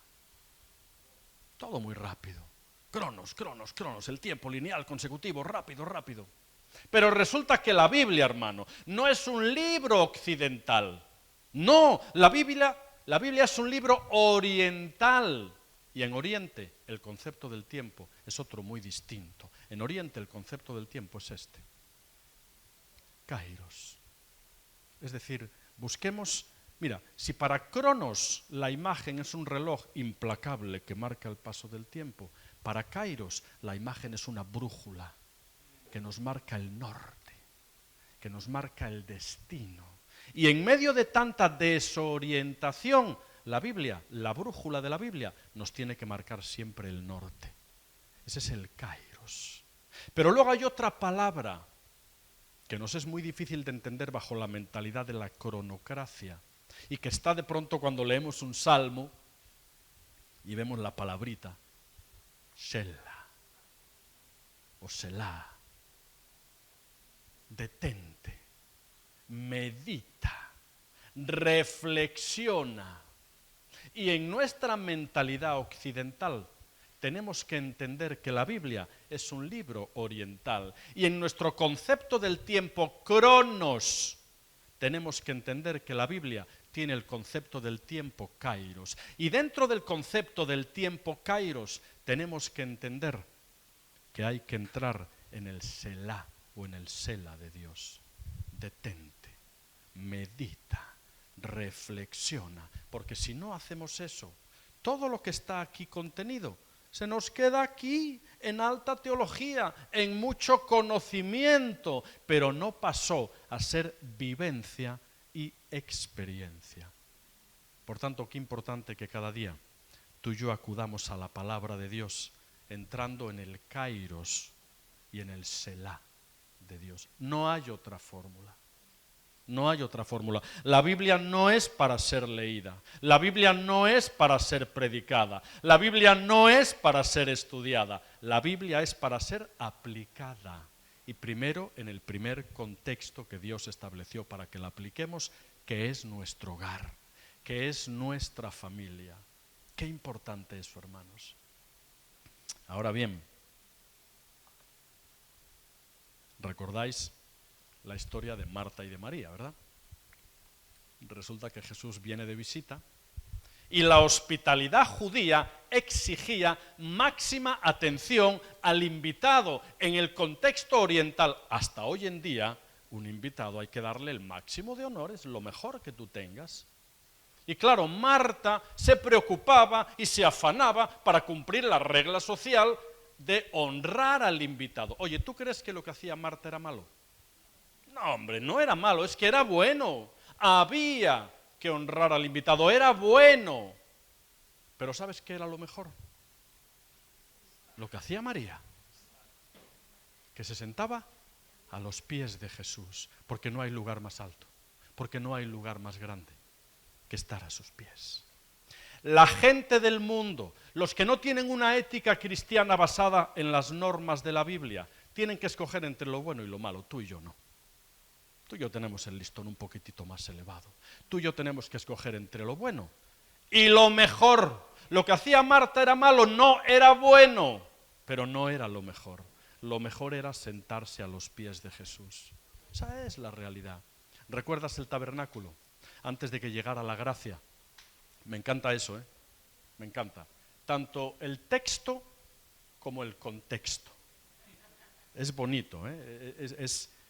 Todo muy rápido. Cronos, cronos, cronos, el tiempo lineal, consecutivo, rápido, rápido. Pero resulta que la Biblia, hermano, no es un libro occidental. No, la Biblia es un libro oriental. Y en Oriente el concepto del tiempo es otro muy distinto. En Oriente el concepto del tiempo es este. Kairos. Es decir, busquemos, mira, si para Cronos la imagen es un reloj implacable que marca el paso del tiempo, para Kairos la imagen es una brújula que nos marca el norte, que nos marca el destino. Y en medio de tanta desorientación, la Biblia, la brújula de la Biblia, nos tiene que marcar siempre el norte. Ese es el Kairos. Pero luego hay otra palabra que nos es muy difícil de entender bajo la mentalidad de la cronocracia y que está de pronto cuando leemos un salmo y vemos la palabrita Shelah o Selah. Detente, medita, reflexiona. Y en nuestra mentalidad occidental tenemos que entender que la Biblia es un libro oriental. Y en nuestro concepto del tiempo, cronos, tenemos que entender que la Biblia tiene el concepto del tiempo kairos. Y dentro del concepto del tiempo kairos tenemos que entender que hay que entrar en el Selah o en el Selah de Dios. Detente, medita, reflexiona, porque si no hacemos eso, todo lo que está aquí contenido se nos queda aquí en alta teología, en mucho conocimiento, pero no pasó a ser vivencia y experiencia. Por tanto, qué importante que cada día tú y yo acudamos a la palabra de Dios, entrando en el kairos y en el Selah de Dios. No hay otra fórmula. No hay otra fórmula. La Biblia no es para ser leída. La Biblia no es para ser predicada. La Biblia no es para ser estudiada. La Biblia es para ser aplicada. Y primero en el primer contexto que Dios estableció para que la apliquemos, que es nuestro hogar, que es nuestra familia. Qué importante eso, hermanos. Ahora bien, ¿recordáis la historia de Marta y de María, verdad? Resulta que Jesús viene de visita y la hospitalidad judía exigía máxima atención al invitado. En el contexto oriental, hasta hoy en día, un invitado hay que darle el máximo de honores, lo mejor que tú tengas. Y claro, Marta se preocupaba y se afanaba para cumplir la regla social de honrar al invitado. Oye, ¿tú crees que lo que hacía Marta era malo? No, hombre, no era malo, es que era bueno. Había que honrar al invitado, era bueno. Pero ¿sabes qué era lo mejor? Lo que hacía María, que se sentaba a los pies de Jesús, porque no hay lugar más alto, porque no hay lugar más grande que estar a sus pies. La gente del mundo, los que no tienen una ética cristiana basada en las normas de la Biblia, tienen que escoger entre lo bueno y lo malo, tú y yo no. Tú y yo tenemos el listón un poquitito más elevado. Tú y yo tenemos que escoger entre lo bueno y lo mejor. Lo que hacía Marta era malo, no, era bueno, pero no era lo mejor. Lo mejor era sentarse a los pies de Jesús. Esa es la realidad. ¿Recuerdas el tabernáculo? Antes de que llegara la gracia. Me encanta eso, ¿eh? Me encanta. Tanto el texto como el contexto. Es bonito, ¿eh?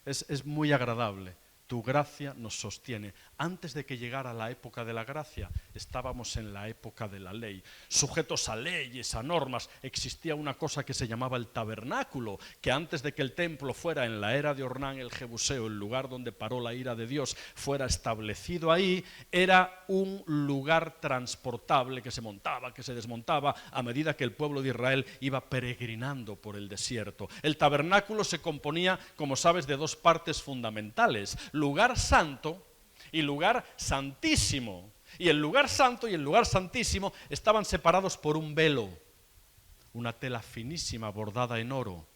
Es muy agradable. Tu gracia nos sostiene. Antes de que llegara la época de la gracia, estábamos en la época de la ley. Sujetos a leyes, a normas, existía una cosa que se llamaba el tabernáculo, que antes de que el templo fuera en la era de Ornán el Jebuseo, el lugar donde paró la ira de Dios, fuera establecido ahí, era un lugar transportable que se montaba, que se desmontaba a medida que el pueblo de Israel iba peregrinando por el desierto. El tabernáculo se componía, como sabes, de dos partes fundamentales: lugar santo y lugar santísimo. Y el lugar santo y el lugar santísimo estaban separados por un velo, una tela finísima bordada en oro,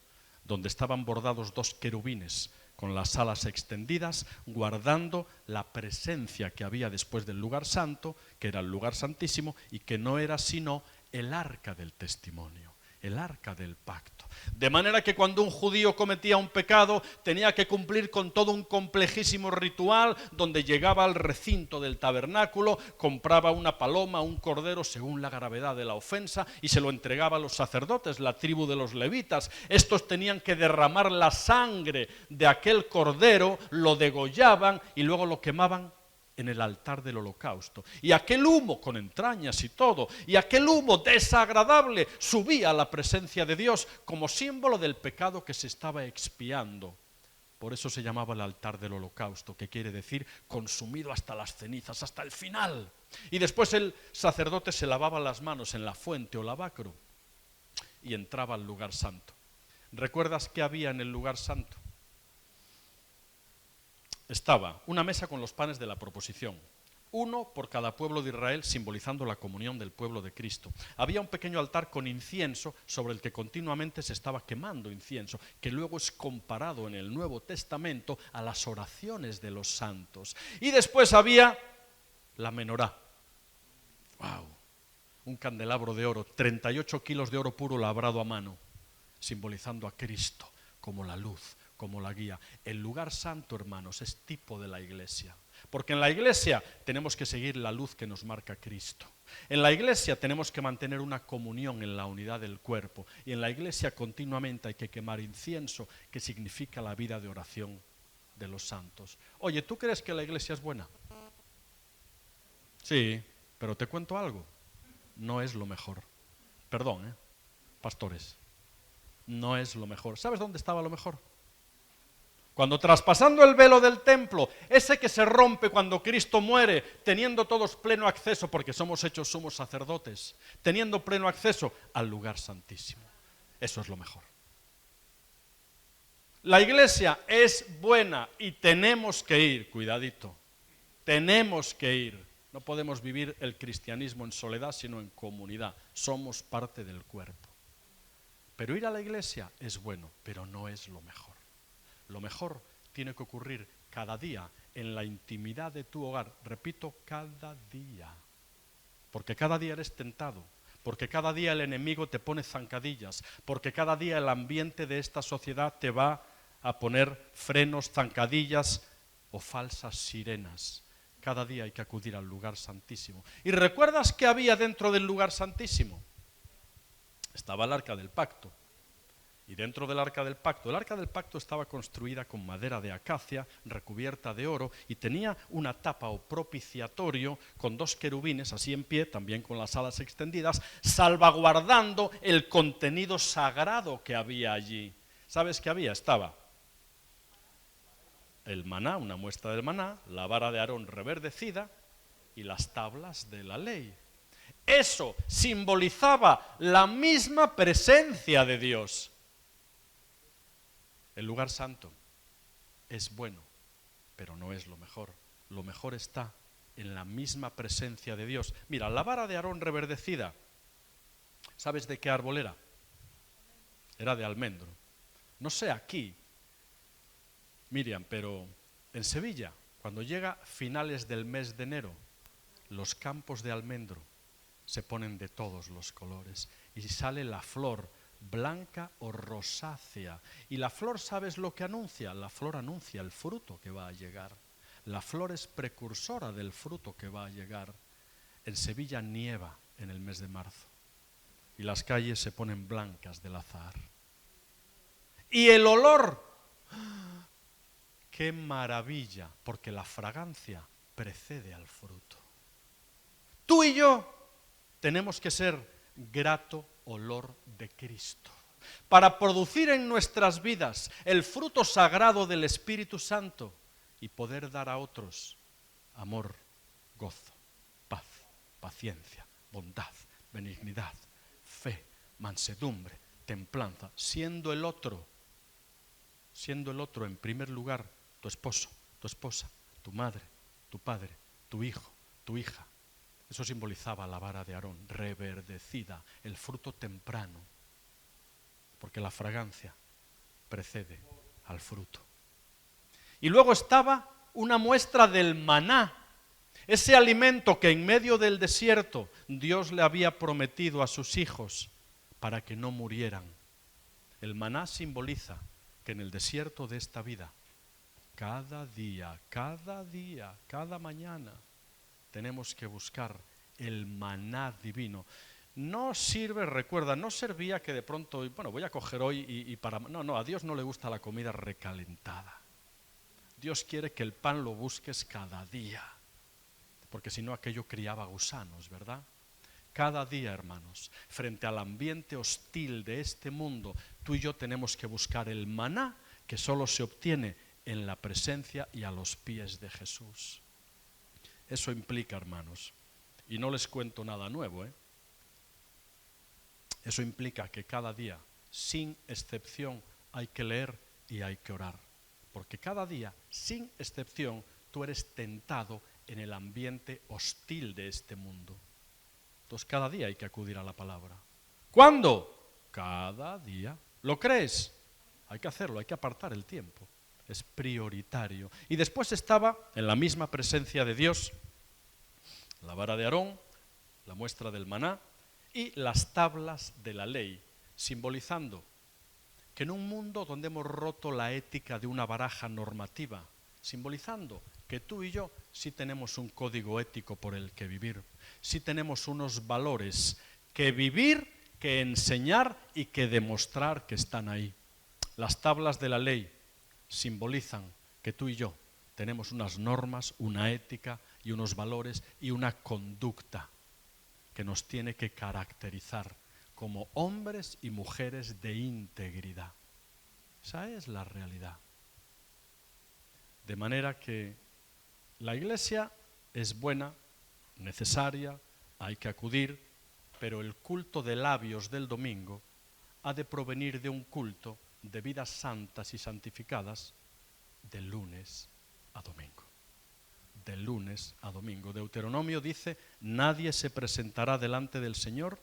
donde estaban bordados dos querubines con las alas extendidas, guardando la presencia que había después del lugar santo, que era el lugar santísimo, y que no era sino el arca del testimonio, el arca del pacto. De manera que cuando un judío cometía un pecado, tenía que cumplir con todo un complejísimo ritual, donde llegaba al recinto del tabernáculo, compraba una paloma, un cordero, según la gravedad de la ofensa, y se lo entregaba a los sacerdotes, la tribu de los levitas. Estos tenían que derramar la sangre de aquel cordero, lo degollaban y luego lo quemaban en el altar del holocausto. Y aquel humo con entrañas y todo, y aquel humo desagradable subía a la presencia de Dios como símbolo del pecado que se estaba expiando. Por eso se llamaba el altar del holocausto, que quiere decir consumido hasta las cenizas, hasta el final. Y después el sacerdote se lavaba las manos en la fuente o lavacro y entraba al lugar santo. ¿Recuerdas qué había en el lugar santo? Estaba una mesa con los panes de la proposición, uno por cada pueblo de Israel, simbolizando la comunión del pueblo de Cristo. Había un pequeño altar con incienso sobre el que continuamente se estaba quemando incienso, que luego es comparado en el Nuevo Testamento a las oraciones de los santos. Y después había la menorá. ¡Wow! Un candelabro de oro, 38 kilos de oro puro labrado a mano, simbolizando a Cristo como la luz, como la guía. El lugar santo, hermanos, es tipo de la iglesia. Porque en la iglesia tenemos que seguir la luz que nos marca Cristo. En la iglesia tenemos que mantener una comunión en la unidad del cuerpo. Y en la iglesia continuamente hay que quemar incienso, que significa la vida de oración de los santos. Oye, ¿tú crees que la iglesia es buena? Sí, pero te cuento algo. No es lo mejor. Perdón, pastores. No es lo mejor. ¿Sabes dónde estaba lo mejor? Cuando traspasando el velo del templo, ese que se rompe cuando Cristo muere, teniendo todos pleno acceso, porque somos hechos sumos sacerdotes, teniendo pleno acceso al lugar santísimo. Eso es lo mejor. La iglesia es buena y tenemos que ir, cuidadito, tenemos que ir. No podemos vivir el cristianismo en soledad, sino en comunidad. Somos parte del cuerpo. Pero ir a la iglesia es bueno, pero no es lo mejor. Lo mejor tiene que ocurrir cada día en la intimidad de tu hogar. Repito, cada día. Porque cada día eres tentado. Porque cada día el enemigo te pone zancadillas. Porque cada día el ambiente de esta sociedad te va a poner frenos, zancadillas o falsas sirenas. Cada día hay que acudir al lugar santísimo. ¿Y recuerdas qué había dentro del lugar santísimo? Estaba el arca del pacto. Y dentro del arca del pacto estaba construida con madera de acacia, recubierta de oro, y tenía una tapa o propiciatorio con dos querubines, así en pie, también con las alas extendidas, salvaguardando el contenido sagrado que había allí. ¿Sabes qué había? Estaba el maná, una muestra del maná, la vara de Aarón reverdecida y las tablas de la ley. Eso simbolizaba la misma presencia de Dios. El lugar santo es bueno, pero no es lo mejor. Lo mejor está en la misma presencia de Dios. Mira, la vara de Aarón reverdecida, ¿sabes de qué árbol era? Era de almendro. No sé aquí, Miriam, pero En Sevilla, cuando llega finales del mes de enero, los campos de almendro se ponen de todos los colores y sale la flor blanca o rosácea. Y la flor, ¿sabes lo que anuncia? La flor anuncia el fruto que va a llegar. La flor es precursora del fruto que va a llegar. En Sevilla nieva en el mes de marzo y las calles se ponen blancas del azahar. Y el olor, ¡qué maravilla! Porque la fragancia precede al fruto. Tú y yo tenemos que ser grato olor de Cristo para producir en nuestras vidas el fruto sagrado del Espíritu Santo y poder dar a otros amor, gozo, paz, paciencia, bondad, benignidad, fe, mansedumbre, templanza, siendo el otro en primer lugar tu esposo, tu esposa, tu madre, tu padre, tu hijo, tu hija. Eso simbolizaba la vara de Aarón, reverdecida, el fruto temprano, porque la fragancia precede al fruto. Y luego estaba una muestra del maná, ese alimento que en medio del desierto Dios le había prometido a sus hijos para que no murieran. El maná simboliza que en el desierto de esta vida, cada día, cada mañana, tenemos que buscar el maná divino. No sirve, recuerda, no servía que de pronto, bueno, voy a coger hoy y para... No, a Dios no le gusta la comida recalentada. Dios quiere que el pan lo busques cada día, porque si no aquello criaba gusanos, ¿verdad? Cada día, hermanos, frente al ambiente hostil de este mundo, tú y yo tenemos que buscar el maná que solo se obtiene en la presencia y a los pies de Jesús. Eso implica, hermanos, y no les cuento nada nuevo, eso implica que cada día, sin excepción, hay que leer y hay que orar. Porque cada día, sin excepción, tú eres tentado en el ambiente hostil de este mundo. Entonces cada día hay que acudir a la palabra. ¿Cuándo? Cada día. ¿Lo crees? Hay que hacerlo, hay que apartar el tiempo. Es prioritario. Y después estaba en la misma presencia de Dios la vara de Aarón, la muestra del maná y las tablas de la ley, simbolizando que en un mundo donde hemos roto la ética de una baraja normativa, simbolizando que tú y yo sí tenemos un código ético por el que vivir, sí tenemos unos valores que vivir, que enseñar y que demostrar que están ahí. Las tablas de la ley simbolizan que tú y yo tenemos unas normas, una ética y unos valores y una conducta que nos tiene que caracterizar como hombres y mujeres de integridad. Esa es la realidad. De manera que la iglesia es buena, necesaria, hay que acudir, pero el culto de labios del domingo ha de provenir de un culto de vidas santas y santificadas de lunes a domingo. De lunes a domingo. Deuteronomio dice, nadie se presentará delante del Señor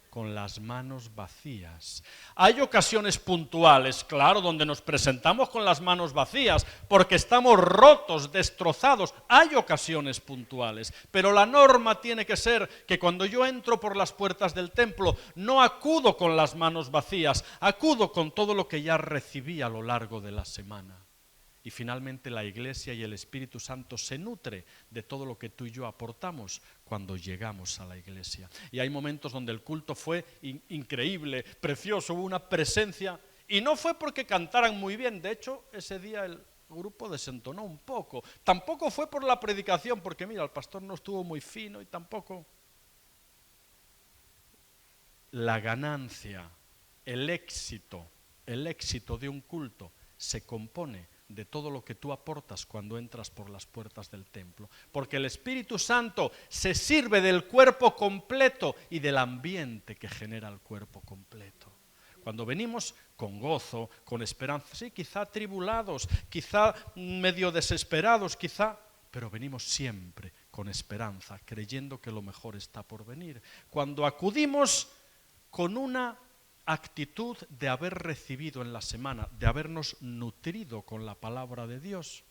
con las manos vacías. Hay ocasiones puntuales, claro, donde nos presentamos con las manos vacías porque estamos rotos, destrozados. Hay ocasiones puntuales, pero la norma tiene que ser que cuando yo entro por las puertas del templo no acudo con las manos vacías, acudo con todo lo que ya recibí a lo largo de la semana. Y finalmente la Iglesia y el Espíritu Santo se nutre de todo lo que tú y yo aportamos cuando llegamos a la Iglesia. Y hay momentos donde el culto fue increíble, precioso, hubo una presencia. Y no fue porque cantaran muy bien, de hecho ese día el grupo desentonó un poco. Tampoco fue por la predicación, porque mira, el pastor no estuvo muy fino y tampoco. La ganancia, el éxito de un culto se compone de todo lo que tú aportas cuando entras por las puertas del templo. Porque el Espíritu Santo se sirve del cuerpo completo y del ambiente que genera el cuerpo completo. Cuando venimos con gozo, con esperanza, sí, quizá atribulados, quizá medio desesperados, pero venimos siempre con esperanza, creyendo que lo mejor está por venir. Cuando acudimos con una actitud de haber recibido en la semana, de habernos nutrido con la palabra de Dios,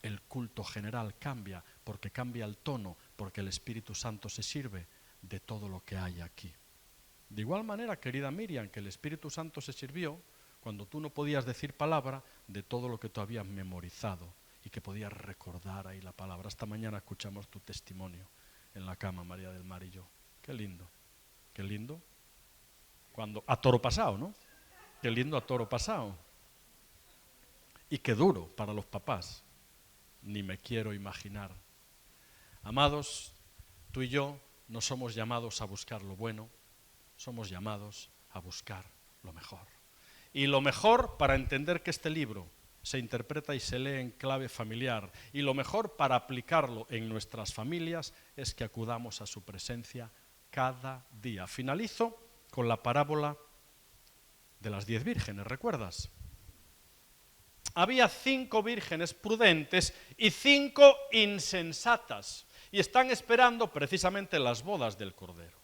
el culto general cambia, porque cambia el tono, porque el Espíritu Santo se sirve de todo lo que hay aquí. De igual manera, querida Miriam, que el Espíritu Santo se sirvió, cuando tú no podías decir palabra, de todo lo que tú habías memorizado y que podías recordar ahí la palabra. Esta mañana escuchamos tu testimonio en la cama, María del Mar y yo. Qué lindo, qué lindo. Cuando, a toro pasado, ¿no? Qué lindo a toro pasado. Y qué duro para los papás. Ni me quiero imaginar. Amados, tú y yo no somos llamados a buscar lo bueno, somos llamados a buscar lo mejor. Y lo mejor para entender que este libro se interpreta y se lee en clave familiar, y lo mejor para aplicarlo en nuestras familias es que acudamos a su presencia cada día. Finalizo con la parábola de las 10 vírgenes, ¿recuerdas? Había 5 vírgenes prudentes y 5 insensatas, y están esperando precisamente las bodas del Cordero.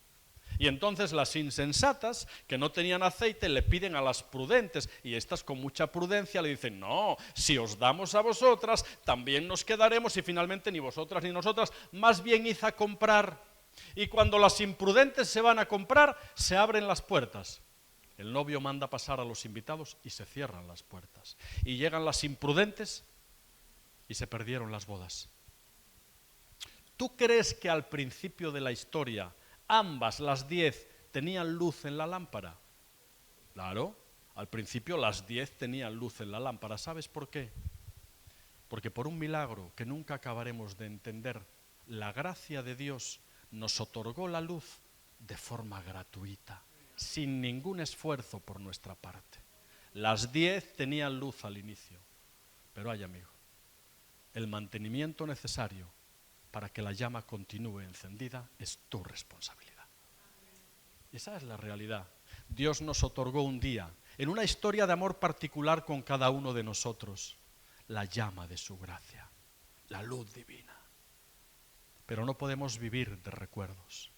Y entonces las insensatas, que no tenían aceite, le piden a las prudentes, y estas con mucha prudencia le dicen, no, si os damos a vosotras, también nos quedaremos, y finalmente ni vosotras ni nosotras, más bien id a comprar. Y cuando las imprudentes se van a comprar, se abren las puertas. El novio manda pasar a los invitados y se cierran las puertas. Y llegan las imprudentes y se perdieron las bodas. ¿Tú crees que al principio de la historia ambas, las 10, tenían luz en la lámpara? Claro, al principio las 10 tenían luz en la lámpara. ¿Sabes por qué? Porque por un milagro que nunca acabaremos de entender, la gracia de Dios nos otorgó la luz de forma gratuita, sin ningún esfuerzo por nuestra parte. Las 10 tenían luz al inicio, pero ay, amigo, el mantenimiento necesario para que la llama continúe encendida es tu responsabilidad. Esa es la realidad. Dios nos otorgó un día, en una historia de amor particular con cada uno de nosotros, la llama de su gracia, la luz divina. Pero no podemos vivir de recuerdos.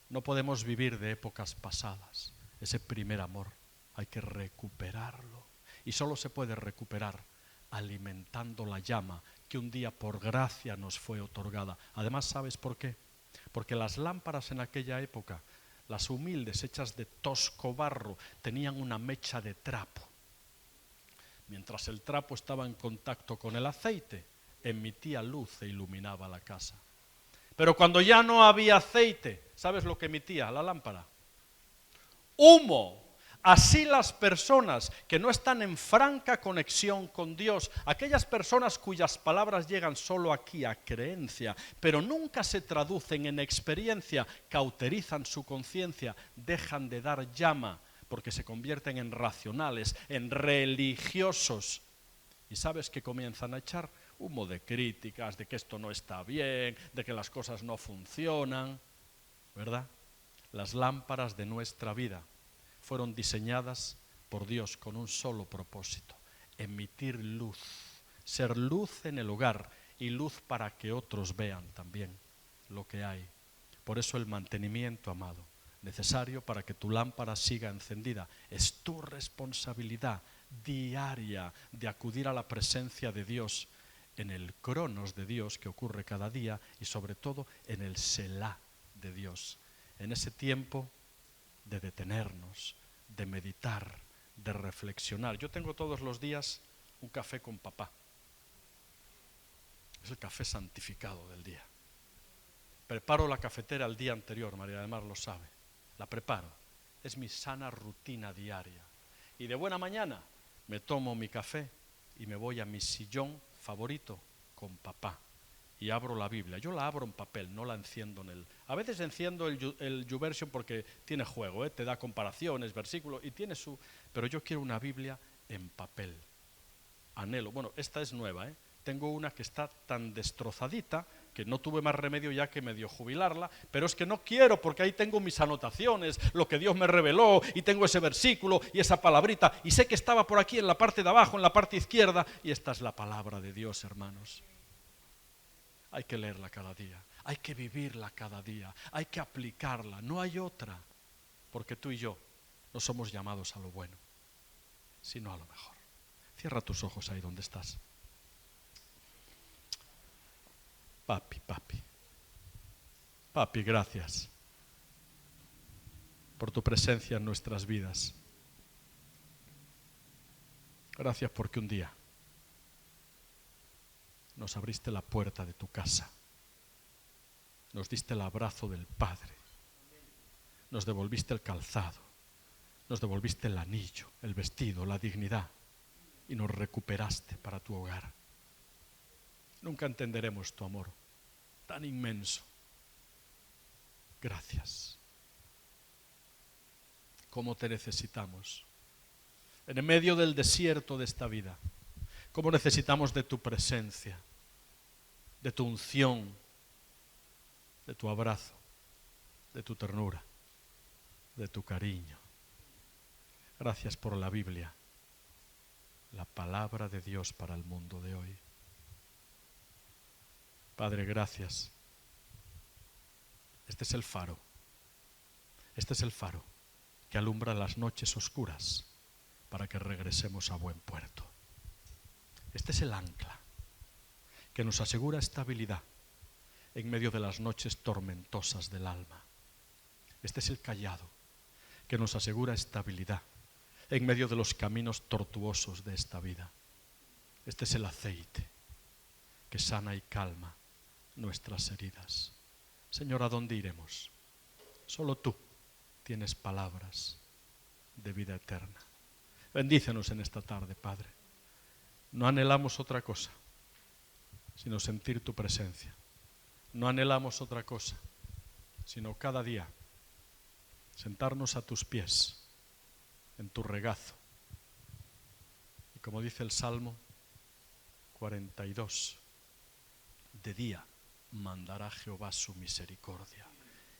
No podemos vivir de épocas pasadas. Ese primer amor hay que recuperarlo. Y solo se puede recuperar alimentando la llama que un día por gracia nos fue otorgada. Además, ¿sabes por qué? Porque las lámparas en aquella época, las humildes, hechas de tosco barro, tenían una mecha de trapo. Mientras el trapo estaba en contacto con el aceite, emitía luz e iluminaba la casa. Pero cuando ya no había aceite, ¿sabes lo que emitía la lámpara? Humo. Así las personas que no están en franca conexión con Dios, aquellas personas cuyas palabras llegan solo aquí a creencia, pero nunca se traducen en experiencia, cauterizan su conciencia, dejan de dar llama, porque se convierten en racionales, en religiosos. ¿Y sabes qué comienzan a echar? Humo de críticas, de que esto no está bien, de que las cosas no funcionan, ¿verdad? Las lámparas de nuestra vida fueron diseñadas por Dios con un solo propósito: emitir luz, ser luz en el hogar y luz para que otros vean también lo que hay. Por eso el mantenimiento, amado, necesario para que tu lámpara siga encendida, es tu responsabilidad diaria de acudir a la presencia de Dios, en el cronos de Dios que ocurre cada día y sobre todo en el Selah de Dios, en ese tiempo de detenernos, de meditar, de reflexionar. Yo tengo todos los días un café con papá. Es el café santificado del día. Preparo la cafetera el día anterior, María del Mar lo sabe. La preparo. Es mi sana rutina diaria. Y de buena mañana me tomo mi café y me voy a mi sillón favorito con papá. Y abro la Biblia. Yo la abro en papel, no la enciendo en el... A veces enciendo el YouVersion porque tiene juego, te da comparaciones, versículos, y tiene su... Pero yo quiero una Biblia en papel. Anhelo. Bueno, esta es nueva, Tengo una que está tan destrozadita que no tuve más remedio ya que medio jubilarla, pero es que no quiero porque ahí tengo mis anotaciones, lo que Dios me reveló, y tengo ese versículo y esa palabrita, y sé que estaba por aquí en la parte de abajo, en la parte izquierda, y esta es la palabra de Dios, hermanos. Hay que leerla cada día, hay que vivirla cada día, hay que aplicarla, no hay otra, porque tú y yo no somos llamados a lo bueno, sino a lo mejor. Cierra tus ojos ahí donde estás. Papi, papi. Papi, gracias por tu presencia en nuestras vidas. Gracias porque un día nos abriste la puerta de tu casa, nos diste el abrazo del Padre, nos devolviste el calzado, nos devolviste el anillo, el vestido, la dignidad y nos recuperaste para tu hogar. Nunca entenderemos tu amor tan inmenso. Gracias. ¿Cómo te necesitamos? En el medio del desierto de esta vida, ¿cómo necesitamos de tu presencia, de tu unción, de tu abrazo, de tu ternura, de tu cariño? Gracias por la Biblia, la palabra de Dios para el mundo de hoy. Padre, gracias. Este es el faro. Este es el faro que alumbra las noches oscuras para que regresemos a buen puerto. Este es el ancla que nos asegura estabilidad en medio de las noches tormentosas del alma. Este es el cayado que nos asegura estabilidad en medio de los caminos tortuosos de esta vida. Este es el aceite que sana y calma nuestras heridas. Señor, ¿a dónde iremos? Solo tú tienes palabras de vida eterna. Bendícenos en esta tarde, Padre. No anhelamos otra cosa, sino sentir tu presencia. No anhelamos otra cosa, sino cada día sentarnos a tus pies, en tu regazo. Y como dice el Salmo 42, de día mandará Jehová su misericordia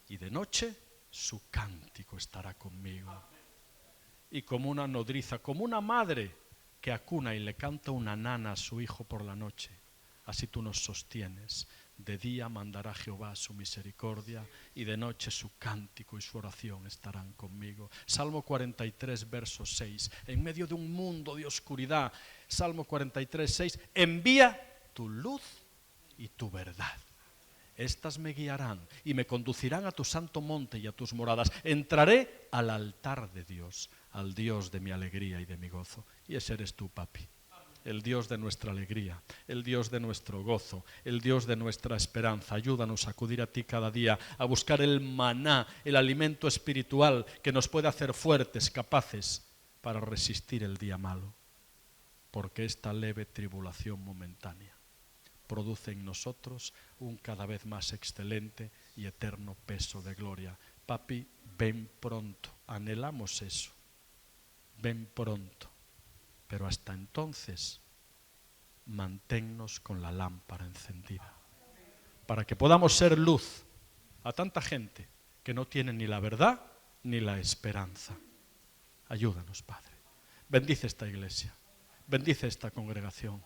y de noche su cántico estará conmigo. Y como una nodriza, como una madre que acuna y le canta una nana a su hijo por la noche, así tú nos sostienes. De día mandará Jehová su misericordia y de noche su cántico y su oración estarán conmigo. Salmo 43, verso 6. En medio de un mundo de oscuridad, Salmo 43, 6. Envía tu luz y tu verdad. Estas me guiarán y me conducirán a tu santo monte y a tus moradas. Entraré al altar de Dios, al Dios de mi alegría y de mi gozo. Y ese eres tú, papi. El Dios de nuestra alegría, el Dios de nuestro gozo, el Dios de nuestra esperanza. Ayúdanos a acudir a ti cada día, a buscar el maná, el alimento espiritual que nos puede hacer fuertes, capaces para resistir el día malo. Porque esta leve tribulación momentánea produce en nosotros un cada vez más excelente y eterno peso de gloria. Papi, ven pronto, anhelamos eso, ven pronto. Pero hasta entonces, manténnos con la lámpara encendida, para que podamos ser luz a tanta gente que no tiene ni la verdad ni la esperanza. Ayúdanos, Padre. Bendice esta iglesia, bendice esta congregación,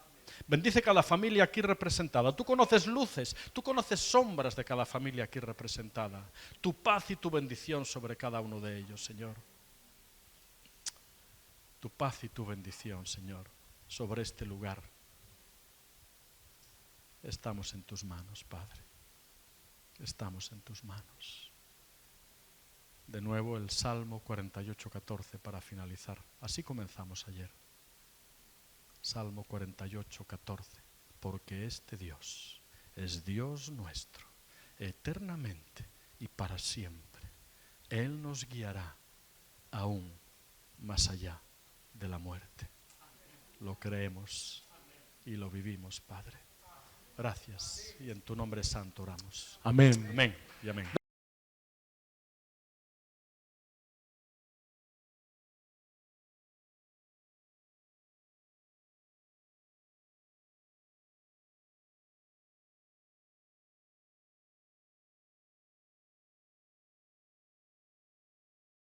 bendice cada familia aquí representada. Tú conoces luces, tú conoces sombras de cada familia aquí representada. Tu paz y tu bendición sobre cada uno de ellos, Señor. Tu paz y tu bendición, Señor, sobre este lugar. Estamos en tus manos, Padre. Estamos en tus manos. De nuevo el Salmo 48, 14 para finalizar. Así comenzamos ayer. Salmo 48, 14. Porque este Dios es Dios nuestro, eternamente y para siempre. Él nos guiará aún más allá de la muerte. Lo creemos y lo vivimos, Padre. Gracias y en tu nombre santo oramos. Amén. Amén y amén.